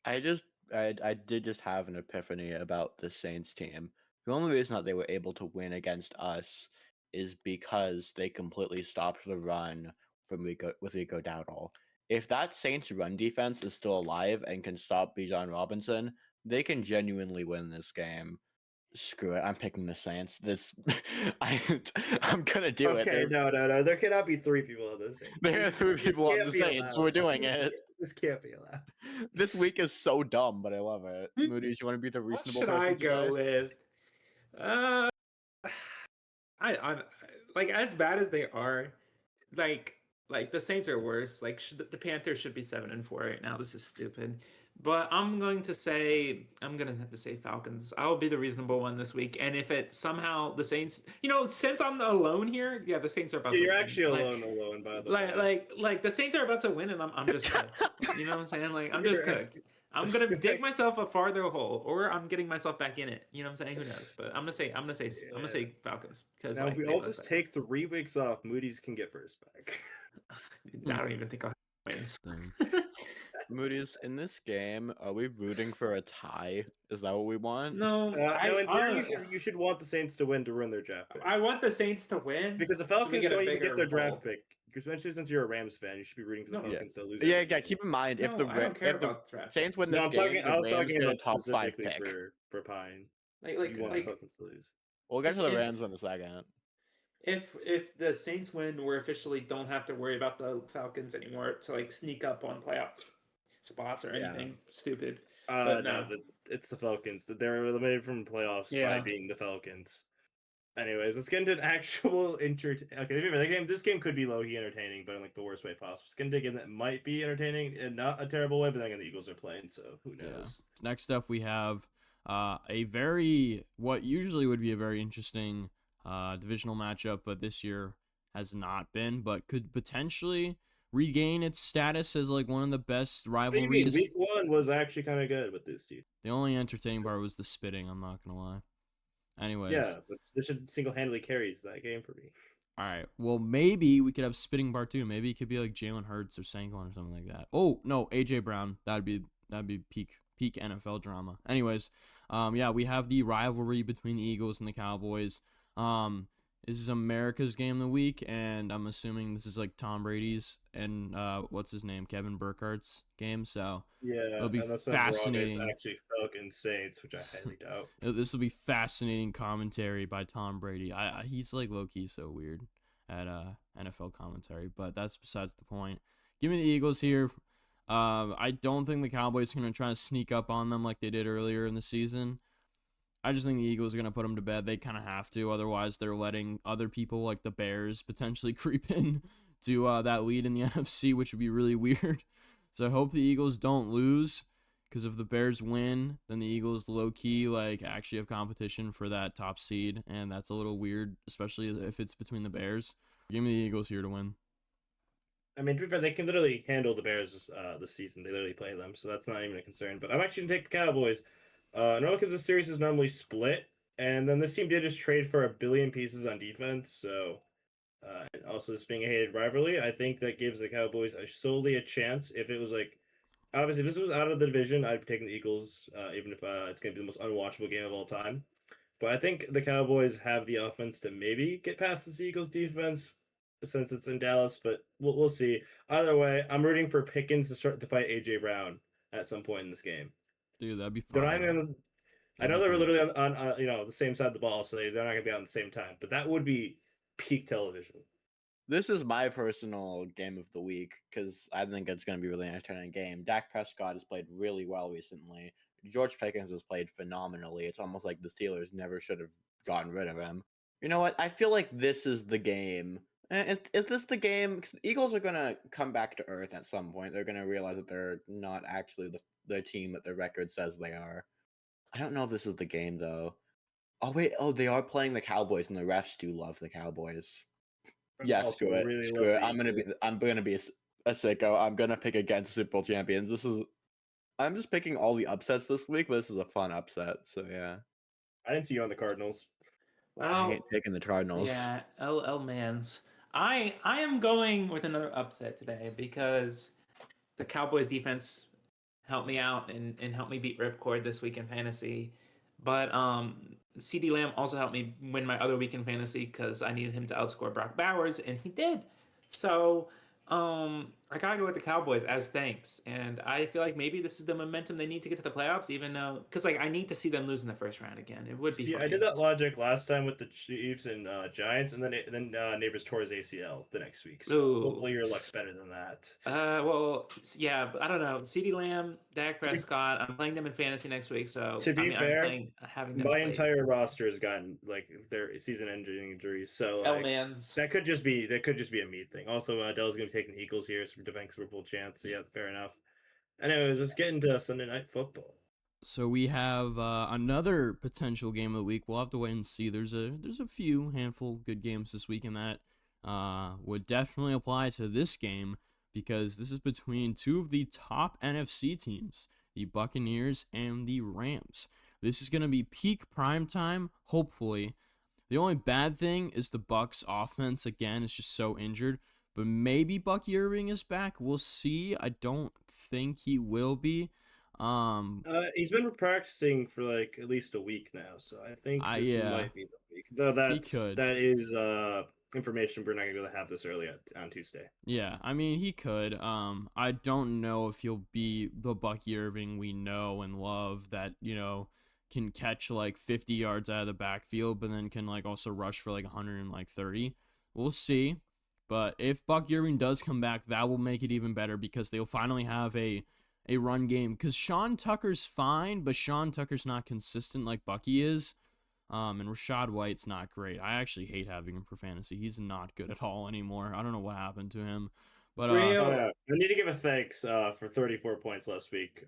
I did just have an epiphany about the Saints team. The only reason that they were able to win against us is because they completely stopped the run with Rico Dowdle. If that Saints run defense is still alive and can stop Bijan Robinson, they can genuinely win this game. Screw it. I'm picking the Saints. I, I'm gonna do it. Okay, no. There cannot be 3 people on the Saints. There are 3 This people on can't the be Saints. allowed. We're doing it. This can't be allowed. This week is so dumb, but I love it. Moody's, you want to be the What reasonable should person I today? go with? Uh, I like as bad as they are, like the Saints are worse. Like the Panthers should be 7-4 right now. This is stupid. But I'm going to have to say Falcons. I'll be the reasonable one this week. And if it somehow the Saints, since I'm alone here, yeah, the Saints are about to You're win. actually alone, by the like, way. like the Saints are about to win, and I'm just cooked. You know what I'm saying? Like I'm just You're cooked. I'm gonna dig myself a farther hole, or I'm getting myself back in it. You know what I'm saying? Who knows? But I'm gonna say Falcons because Now, like if we they all look just better. take 3 weeks off, Moody's can get first back. I don't even think I'll have wins. Moody's, in this game, are we rooting for a tie? Is that what we want? No, No, in theory, you should want the Saints to win to ruin their draft pick. I want the Saints to win Because the so we Falcons get a don't even bigger get their draft role. pick. Especially since you're a Rams fan, you should be rooting for the No. Falcons to lose. Yeah, every game. keep in mind, if No, the I don't care if the about draft Saints picks. win this No, game, I was the Rams talking get a about top 5 specifically pick. for Pine. Like You want the Falcons to lose. We'll get to the if- Rams in a second. If the Saints win, we officially don't have to worry about the Falcons anymore to like sneak up on playoff spots or Yeah. anything stupid. But no. It's the Falcons. They're eliminated from playoffs by being the Falcons. Anyways, let's get into an actual this game could be low-key entertaining, but in like the worst way possible. Let's get into a game that might be entertaining in not a terrible way, but then again, the Eagles are playing, so who knows? Yeah. Next up, we have what usually would be a very interesting divisional matchup, but this year has not been, but could potentially regain its status as like one of the best rivalries. Week 1 was actually kind of good with this team. The only entertaining part was the spitting, I'm not gonna lie. Anyways. Yeah, but this should single-handedly carries that game for me. All right. Well, maybe we could have spitting part 2. Maybe it could be like Jalen Hurts or Saquon or something like that. Oh no, AJ Brown. That'd be peak NFL drama. Anyways, we have the rivalry between the Eagles and the Cowboys. This is America's game of the week, and I'm assuming this is like Tom Brady's and what's his name, Kevin Burkhardt's game. So yeah, it'll be fascinating. It's actually Falcons Saints, which I highly doubt. This will be fascinating commentary by Tom Brady. He's like low key so weird at NFL commentary, but that's besides the point. Give me the Eagles here. I don't think the Cowboys are going to try to sneak up on them like they did earlier in the season. I just think the Eagles are going to put them to bed. They kind of have to. Otherwise, they're letting other people like the Bears potentially creep in to that lead in the NFC, which would be really weird. So I hope the Eagles don't lose, because if the Bears win, then the Eagles low-key actually have competition for that top seed, and that's a little weird, especially if it's between the Bears. Give me the Eagles here to win. I mean, to be fair, they can literally handle the Bears this season. They literally play them, so that's not even a concern. But I'm actually going to take the Cowboys. No, because the series is normally split, and then this team did just trade for 1 billion pieces on defense, so also this being a hated rivalry, I think that gives the Cowboys solely a chance. If it was obviously, if this was out of the division, I'd be taking the Eagles, even if it's going to be the most unwatchable game of all time. But I think the Cowboys have the offense to maybe get past this Eagles defense since it's in Dallas, but we'll see. Either way, I'm rooting for Pickens to start to fight AJ Brown at some point in this game. Dude, that'd be fun. I know they're literally on the same side of the ball, so they're not going to be out at the same time. But that would be peak television. This is my personal game of the week because I think it's going to be a really entertaining game. Dak Prescott has played really well recently. George Pickens has played phenomenally. It's almost like the Steelers never should have gotten rid of him. You know what? I feel like this is the game. Is this the game? 'Cause the Eagles are going to come back to earth at some point. They're going to realize that they're not actually the team that their record says they are. I don't know if this is the game, though. Oh, wait. Oh, they are playing the Cowboys, and the refs do love the Cowboys. Yes, screw it. Really Screw it. I'm gonna be a sicko. I'm gonna pick against Super Bowl champions. I'm just picking all the upsets this week, but this is a fun upset. So yeah. I didn't see you on the Cardinals. I Well, hate picking the Cardinals. yeah, LL Mans. I am going with another upset today because the Cowboys defense helped me out and helped me beat Ripcord this week in fantasy. But CD Lamb also helped me win my other week in fantasy because I needed him to outscore Brock Bowers, and he did. So I gotta go with the Cowboys as thanks, and I feel like maybe this is the momentum they need to get to the playoffs. Even though, because like I need to see them lose in the first round again. It would be See, I funny. did that logic last time with the Chiefs and Giants, and then Neighbors tore his ACL the next week. So Ooh. hopefully your luck's better than that. Well, yeah, but I don't know. CeeDee Lamb, Dak Prescott. I'm playing them in fantasy next week, so To I be mean, I'm fair, having them my play. entire roster has gotten like their season-ending injuries, so like Man's. that could just be a me thing. Also, Dell's gonna be taking the Eagles here, so defense Super Bowl chance. So yeah, fair enough. Anyways, let's get into Sunday Night Football. So we have another potential game of the week. We'll have to wait and see. There's a handful good games this week, and that would definitely apply to this game because this is between two of the top NFC teams, the Buccaneers and the Rams. This is going to be peak prime time, hopefully. The only bad thing is the Bucs offense again is just so injured, but maybe Bucky Irving is back. We'll see. I don't think he will be. He's been practicing for like at least a week now, so I think this Yeah, might be the week. Though he could. that is information we're not gonna be able to have this early on Tuesday. Yeah, I mean he could. I don't know if he'll be the Bucky Irving we know and love that can catch like 50 yards out of the backfield, but then can like also rush for like 130. We'll see. But if Bucky Irving does come back, that will make it even better because they'll finally have a run game. Because Sean Tucker's fine, but Sean Tucker's not consistent like Bucky is. And Rachaad White's not great. I actually hate having him for fantasy. He's not good at all anymore. I don't know what happened to him. But I need to give a thanks for 34 points last week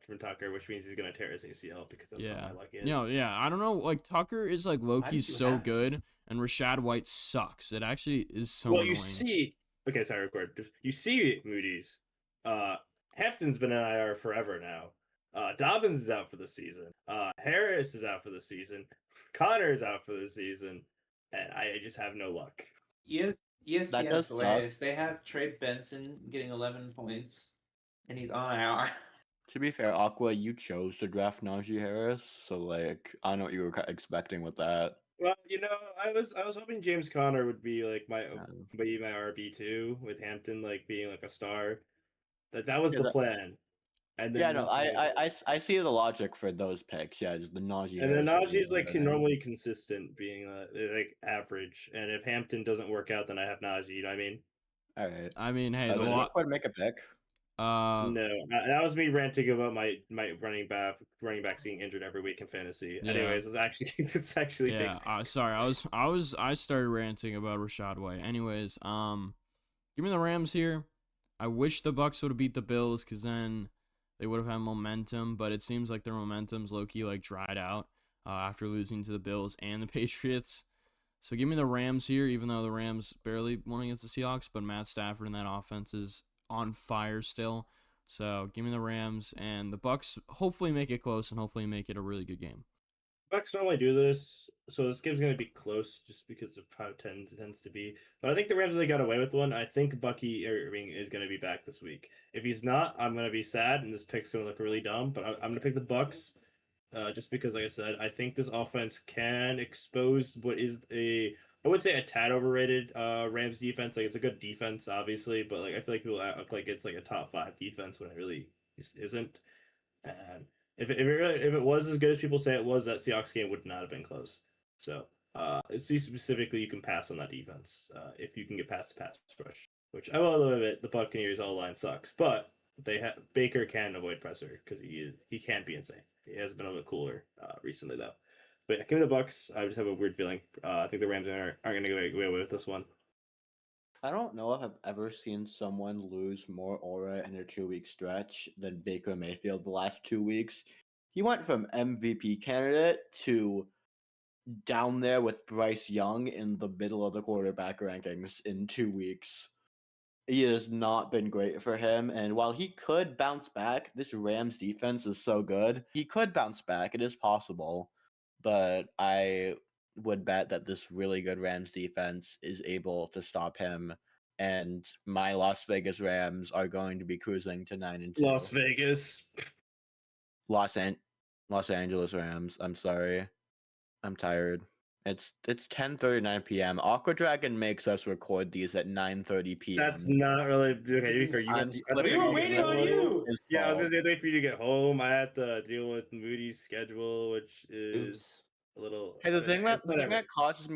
from Tucker, which means he's gonna tear his ACL because that's how my luck is. Yeah. I don't know. Like Tucker is like Loki's so good, and Rachaad White sucks. It actually is so annoying. You see, okay, sorry, record. You see, Moody's. Hampton's been in IR forever now. Dobbins is out for the season. Harris is out for the season. Connor's out for the season, and I just have no luck. ESPN That does is hilarious. They have Trey Benson getting 11 points, and he's on IR. To be fair, Aqua, you chose to draft Najee Harris, so like I know what you were expecting with that. Well, I was hoping James Conner would be like my RB2 with Hampton like being like a star. That was the plan. And then I see the logic for those picks. Yeah, just the Najee. And then Najee's like normally consistent, being like average. And if Hampton doesn't work out, then I have Najee. You know what I mean? All right. I mean, hey, make a pick. No, that was me ranting about my running back being injured every week in fantasy. Yeah. Anyways, it's actually yeah. Sorry, I started ranting about Rachaad White. Anyways, give me the Rams here. I wish the Bucs would have beat the Bills because then they would have had momentum, but it seems like their momentum's low-key like dried out after losing to the Bills and the Patriots. So give me the Rams here, even though the Rams barely won against the Seahawks, but Matt Stafford and that offense is on fire still. So give me the Rams, and the Bucs hopefully make it close and hopefully make it a really good game. Bucs normally do this, so this game's going to be close just because of how it tends to be. But I think the Rams really got away with one. I think Bucky Irving is going to be back this week. If he's not, I'm going to be sad, and this pick's going to look really dumb. But I'm going to pick the Bucs, just because, like I said, I think this offense can expose what is I would say a tad overrated Rams defense. Like it's a good defense, obviously, but like I feel like people act like it's like a top 5 defense when it really isn't. And if it was as good as people say it was, that Seahawks game would not have been close. So, specifically, you can pass on that defense if you can get past the pass rush, which I will admit the Buccaneers all line sucks, but Baker can avoid pressure because he can't be insane. He has been a bit cooler recently though. But yeah, give me the Bucs. I just have a weird feeling. I think the Rams aren't going to go away with this one. I don't know if I've ever seen someone lose more aura in a 2-week stretch than Baker Mayfield the last 2 weeks. He went from MVP candidate to down there with Bryce Young in the middle of the quarterback rankings in 2 weeks. It has not been great for him, and while he could bounce back, this Rams defense is so good. He could bounce back. It is possible, but I would bet that this really good Rams defense is able to stop him, and my Las Vegas Rams are going to be cruising to 9-2. Las Vegas. Los Angeles Rams. I'm sorry. I'm tired. It's 10:39 p.m. Aqua Dragon makes us record these at 9:30 p.m. That's not really okay. To be fair, I'm I thought splitting We were you the get waiting on home. you. his Yeah, I was fault. gonna say wait for you to get home. I had to deal with Moody's schedule, which is Oops. a little. Hey, I mean, it's the thing whatever. that causes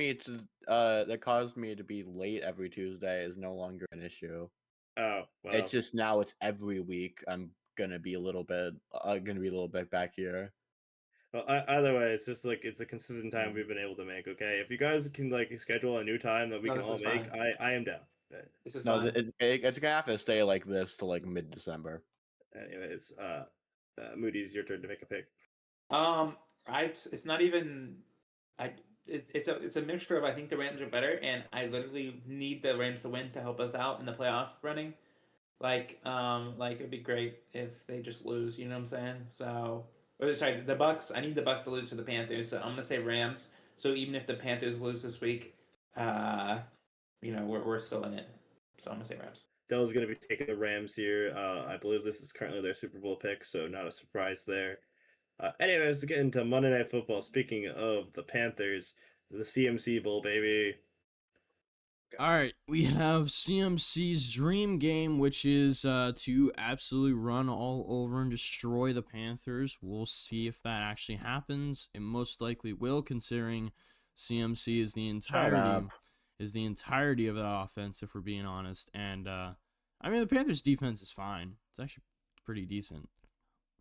me to be late every Tuesday is no longer an issue. Oh well. It's just now it's every week. I'm gonna be a little bit back here. Well, either way, it's just like it's a consistent time Mm. we've been able to make. Okay, if you guys can like schedule a new time that we No, can this all is make, fine. I am down. This is No, fine. it's gonna have to stay like this till like mid-December. Anyways, Moody's your turn to make a pick. It's not even I it's a mixture of I think the Rams are better and I literally need the Rams to win to help us out in the playoff running. Like it'd be great if they just lose, you know what I'm saying? So or sorry, the Bucks, I need the Bucks to lose to the Panthers, so I'm gonna say Rams. So even if the Panthers lose this week, we're still in it. So I'm gonna say Rams. Dell's going to be taking the Rams here. I believe this is currently their Super Bowl pick, so not a surprise there. Anyways, to get into Monday Night Football, speaking of the Panthers, the CMC Bowl, baby. All right, we have CMC's dream game, which is to absolutely run all over and destroy the Panthers. We'll see if that actually happens. It most likely will, considering CMC is the entirety of the offense, if we're being honest. And I mean, the Panthers' defense is fine. It's actually pretty decent.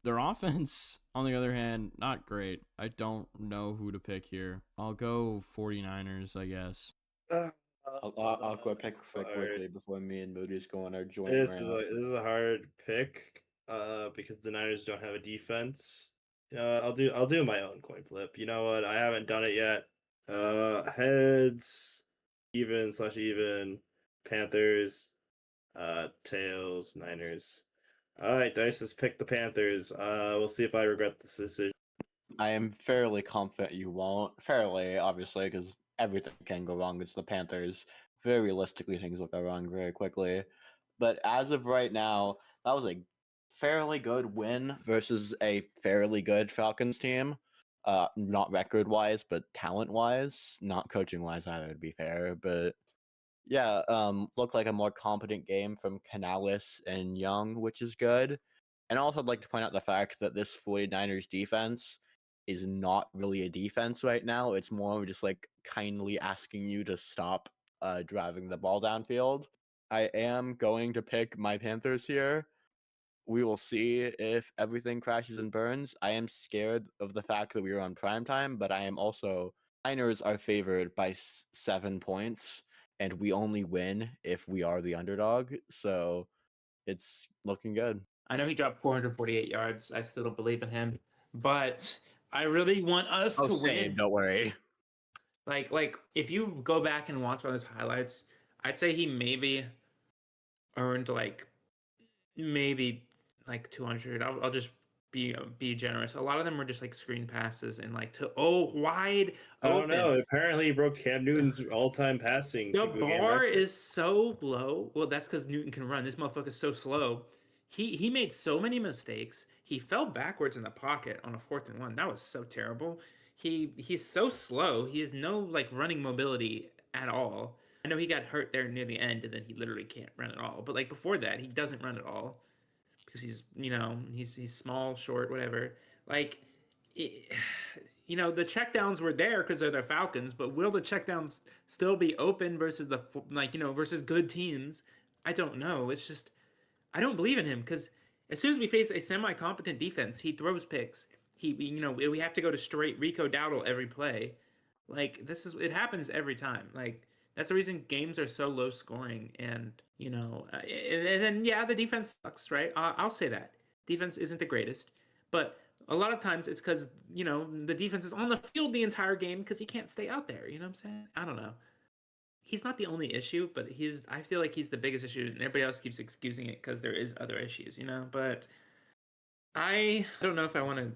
Their offense, on the other hand, not great. I don't know who to pick here. I'll go 49ers, I guess. I'll go pick It's quickly before me and Moody's go on our joint This is rant. a hard pick, because the Niners don't have a defense. I'll do my own coin flip. You know what? I haven't done it yet. Heads, even, Panthers, tails, Niners. All right, Dice has picked the Panthers. We'll see if I regret this decision. I am fairly confident you won't. Fairly, obviously, because everything can go wrong. It's the Panthers. Very realistically, things will go wrong very quickly. But as of right now, that was a fairly good win versus a fairly good Falcons team. Not record wise, but talent wise. Not coaching wise either, to be fair. But yeah, looked like a more competent game from Canales and Young, which is good. And also, I'd like to point out the fact that this 49ers defense is not really a defense right now. It's more just like kindly asking you to stop driving the ball downfield. I am going to pick my Panthers here. We will see if everything crashes and burns. I am scared of the fact that we are on prime time, but I am also Niners are favored by 7 points, and we only win if we are the underdog. So it's looking good. I know he dropped 448 yards. I still don't believe in him, but I really want us to win. Don't worry. Like if you go back and watch all his highlights, I'd say he maybe earned maybe like 200. I'll just be generous. A lot of them were just like screen passes and like to wide I don't know. open. Apparently, he broke Cam Newton's all-time passing The single game bar record. is so low. Well, that's because Newton can run. This motherfucker's so slow. He made so many mistakes. He fell backwards in the pocket on a 4th and 1. That was so terrible. He's so slow. He has no like running mobility at all. I know he got hurt there near the end, and then he literally can't run at all. But like before that, he doesn't run at all because he's small, short, whatever. Like, it, the checkdowns were there because they're the Falcons, but will the checkdowns still be open versus versus good teams? I don't know. It's just I don't believe in him because as soon as we face a semi-competent defense, he throws picks. We have to go to straight Rico Dowdle every play. Like it happens every time. Like that's the reason games are so low scoring. And then yeah, the defense sucks, right? I'll say that defense isn't the greatest, but a lot of times it's because the defense is on the field the entire game because he can't stay out there. You know what I'm saying? I don't know. He's not the only issue, but I feel like he's the biggest issue, and everybody else keeps excusing it because there is other issues, But I don't know if I want to.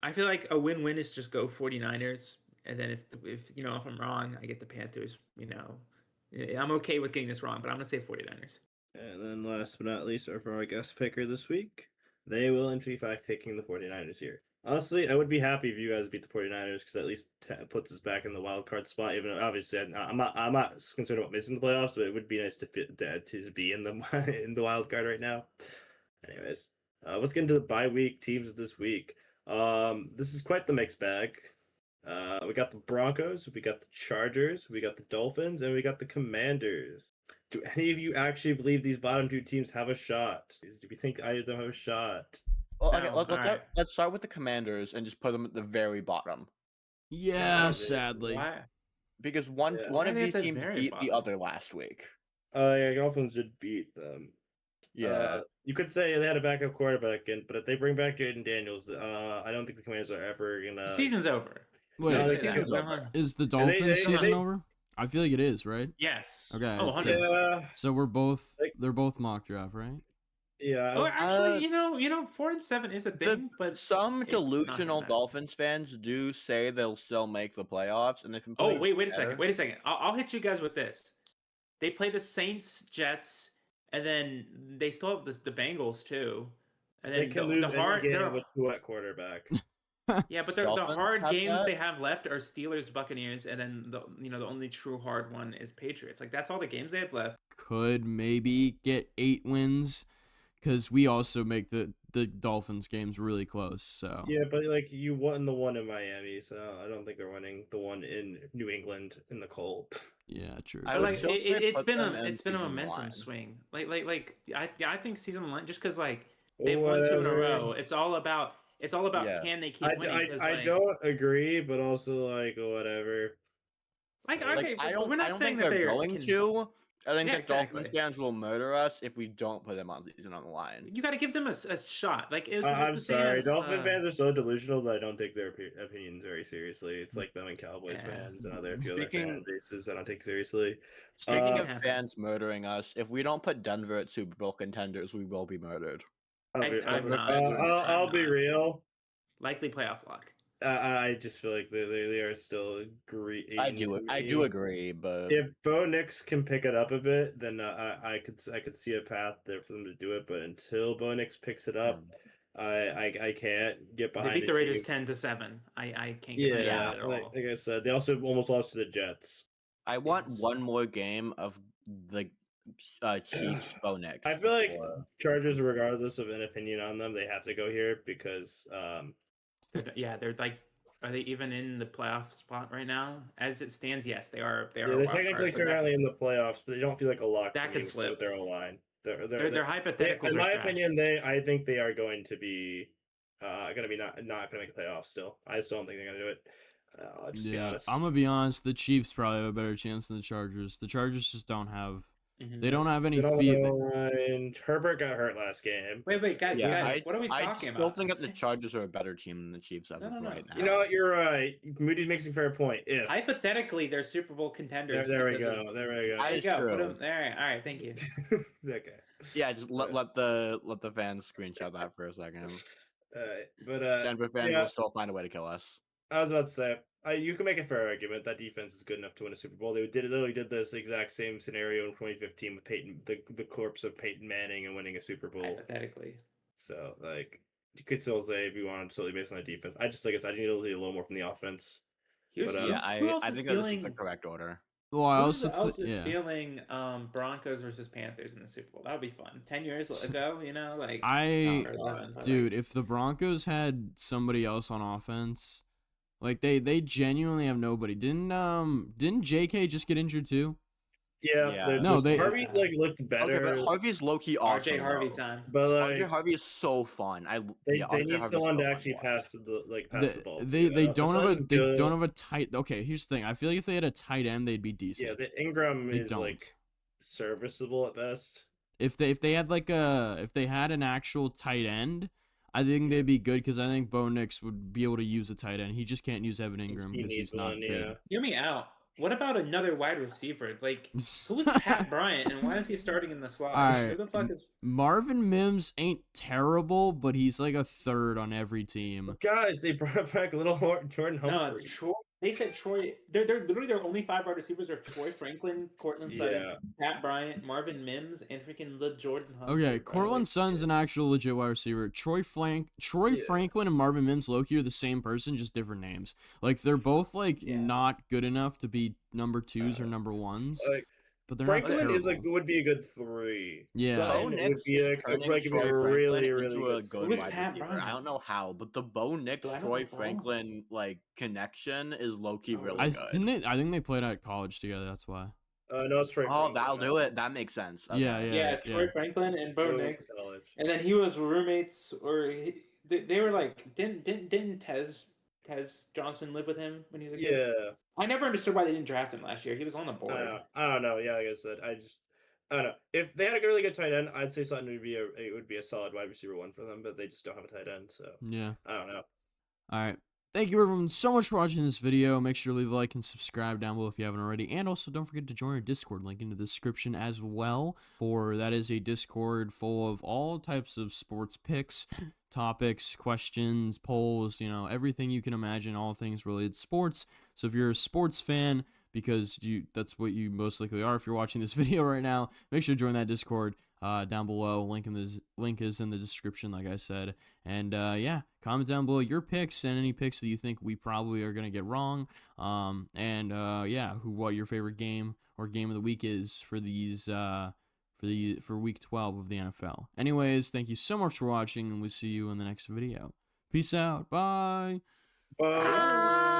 I feel like a win-win is just go 49ers, and then if I'm wrong, I get the Panthers. I'm okay with getting this wrong, but I'm gonna say 49ers. And then last but not least, for our guest picker this week, they will in fact taking the 49ers here. Honestly, I would be happy if you guys beat the 49ers because at least puts us back in the wild card spot. Even though obviously I'm not concerned about missing the playoffs, but it would be nice to to be in the in the wild card right now. Anyways, let's get into the bye week teams of this week. This is quite the mixed bag. We got the Broncos, we got the Chargers, we got the Dolphins, and we got the Commanders. Do any of you actually believe these bottom two teams have a shot? Do we think either of them have a shot? Well, okay, No, let's alright. let's start with the Commanders and just put them at the very bottom Yeah, Yeah, sadly. Why? because one Yeah. one Why of are they these at the teams very beat the bottom? other last week. Yeah, Dolphins did beat them. Yeah, You could say they had a backup quarterback, but if they bring back Jaden Daniels, I don't think the Commanders are ever gonna. The season's over. Wait, No, Say they that. season's We over. don't want- is the they- Dolphins season they- over? I feel like it is, right? Yes. Okay, Oh, so- 100%. Yeah, So we're both Like- they're both mock draft, right? yeah. Oh, actually, Uh, you know, 4-7 is a the- thing, but some it's not gonna delusional matter. Dolphins fans do say they'll still make the playoffs, and if Oh, wait a second. Wait a second. I'll hit you guys with this. They play the Saints, Jets, and then they still have the Bengals too. And then They can the lose hard, any game with two at quarterback. yeah, but the Dolphins hard have games that? they have left are Steelers, Buccaneers, and then the only true hard one is Patriots. Like that's all the games they have left. Could maybe get 8 wins because we also make the Dolphins games really close. So Yeah, but like you won the one in Miami, so I don't think they're winning the one in New England in the cold. yeah, true. I But would like still say it's put been them a in it's been a season momentum one. swing. I think season one just because like they've won 2 in a Whatever. row. It's all about Yeah. can they keep winning? 'Cause, I like, don't agree, but also like whatever. like Like, okay, I but we're don't not saying think that they're they going can. to. I think Yeah, the Dolphins exactly. fans will murder us if we don't put them on season on the line. You got to give them a shot. Like it was I'm the same sorry, as, Dolphin fans are so delusional that I don't take their opinions very seriously. It's like them and Cowboys Yeah. fans and other few other fan Speaking- bases I don't take seriously. Speaking Uh, of happen. fans murdering us, if we don't put Denver at Super Bowl contenders, we will be murdered. I'll be, I'm not. I'll be not. real. likely playoff luck. I just feel like they are still great. I do agree, but If Bo Nix can pick it up a bit, then I could see a path there for them to do it. But until Bo Nix picks it up, I can't get They behind. beat the a Raiders team. 10-7. I can't get behind Yeah, that at all. like I said, they also almost lost to the Jets. I want Yes. one more game of the Chiefs Bo Nix. I feel like before- Chargers, regardless of an opinion on them, they have to go here because They're like, are they even in the playoff spot right now? As it stands, yes, they are. They are. yeah, a they're wild technically card, but currently in the playoffs, but they don't feel like a lock That to could me slip. with their O line. Their They, hypotheticals in are my trash. opinion, I think they are going to be going to be not going to make the playoffs. Still, I still don't think they're going to do it. I'll just be yeah, honest. I'm gonna be honest. The Chiefs probably have a better chance than the Chargers. The Chargers just don't have. Mhm. They don't have any They don't feet. have a line. Herbert got hurt last game. Wait, guys, Yeah, guys, what are we I talking still about? think that the Chargers are a better team than the Chiefs as No, of no, no. right now. You know what? You're right. Moody makes a fair point. If Hypothetically, they're Super Bowl contenders. there we because of- go. There we go. I- There you is go. true. Put 'em there. All right, thank you. Okay. Yeah, just let the fans screenshot that for a second. But Denver fans yeah. will still find a way to kill us. I was about to say, you can make a fair argument that defense is good enough to win a Super Bowl. They literally did this exact same scenario in 2015 with Peyton, the corpse of Peyton Manning, and winning a Super Bowl. Hypothetically. So like, you could still say if you wanted solely based on the defense. I just like I said, I need a little more from the offense. Here's, But, Yeah, who else I is think that this is feeling, the correct order. Well, I who also else is yeah. feeling Broncos versus Panthers in the Super Bowl? That would be fun. 10 years ago, you know, like I or 11, but, dude, if the Broncos had somebody else on offense, like they genuinely have nobody. Didn't JK just get injured too? Yeah, Yeah. No, they- Harvey's like looked Okay, better, but Harvey's low key awesome. RJ Harvey though. time. but RJ like Harvey is so fun. they RJ need Harvey's someone so to fun actually watch. pass the ball. They to, don't have a Hassan's they good. don't have a tight. Okay, here's the thing. I feel like if they had a tight end, they'd be decent. Yeah, the Ingram They is don't. like serviceable at best. If they had if they had an actual tight end, I think they'd be good because I think Bo Nix would be able to use a tight end. He just can't use Evan Ingram He because needs he's not one, big. yeah. Hear me out. What about another wide receiver? Like, who's Pat Bryant and why is he starting in the slot? Alright, Who the fuck is Marvin Mims ain't terrible, but he's like a third on every team. Guys, they brought back little Jordan no Humphrey. They said Troy. They're literally their only 5 wide receivers are Troy Franklin, Cortland Sutton, Yeah. Pat Bryant, Marvin Mims, and freaking Jordan Humphrey. Okay, bro. Cortland Sutton's an actual legit wide receiver. Troy Yeah. Franklin and Marvin Mims Loki are the same person, just different names. Like they're both like Yeah. not good enough to be number 2s or number 1s, Like but they're Franklin not is terrible. would be a good 3. Yeah. Bo Sutton would Nix be is a turning like Troy a Franklin really into a good good Who is wide Pat receiver. Bryant? I don't know how, but the Bo Nix Do I know Troy the ball? Franklin like connection is low key Oh, really I good. think they played at college together. That's why. No, it's Troy Oh, Franklin. that'll do it. That makes sense. Okay. Yeah, Yeah, Troy yeah. Franklin and Bo It was Nix, college. and then he was roommates, or they were like, didn't Tez Johnson live with him when he was a kid? Yeah. I never understood why they didn't draft him last year. He was on the board. I don't know. Yeah, like I said, I don't know. If they had a really good tight end, I'd say Sutton would be a solid wide receiver 1 for them, but they just don't have a tight end, so Yeah. I don't know. All right. Thank you everyone so much for watching this video. Make sure to leave a like and subscribe down below if you haven't already. And also don't forget to join our Discord, link in the description as well. For that is a Discord full of all types of sports picks, topics, questions, polls, everything you can imagine, all things related to sports. So if you're a sports fan, because that's what you most likely are if you're watching this video right now, make sure to join that Discord down below. Link is in the description, like I said. And yeah, comment down below your picks and any picks that you think we probably are gonna get wrong. Yeah, what your favorite game or game of the week is for these for week 12 of the NFL. Anyways, thank you so much for watching, and we'll see you in the next video. Peace out. Bye. Bye.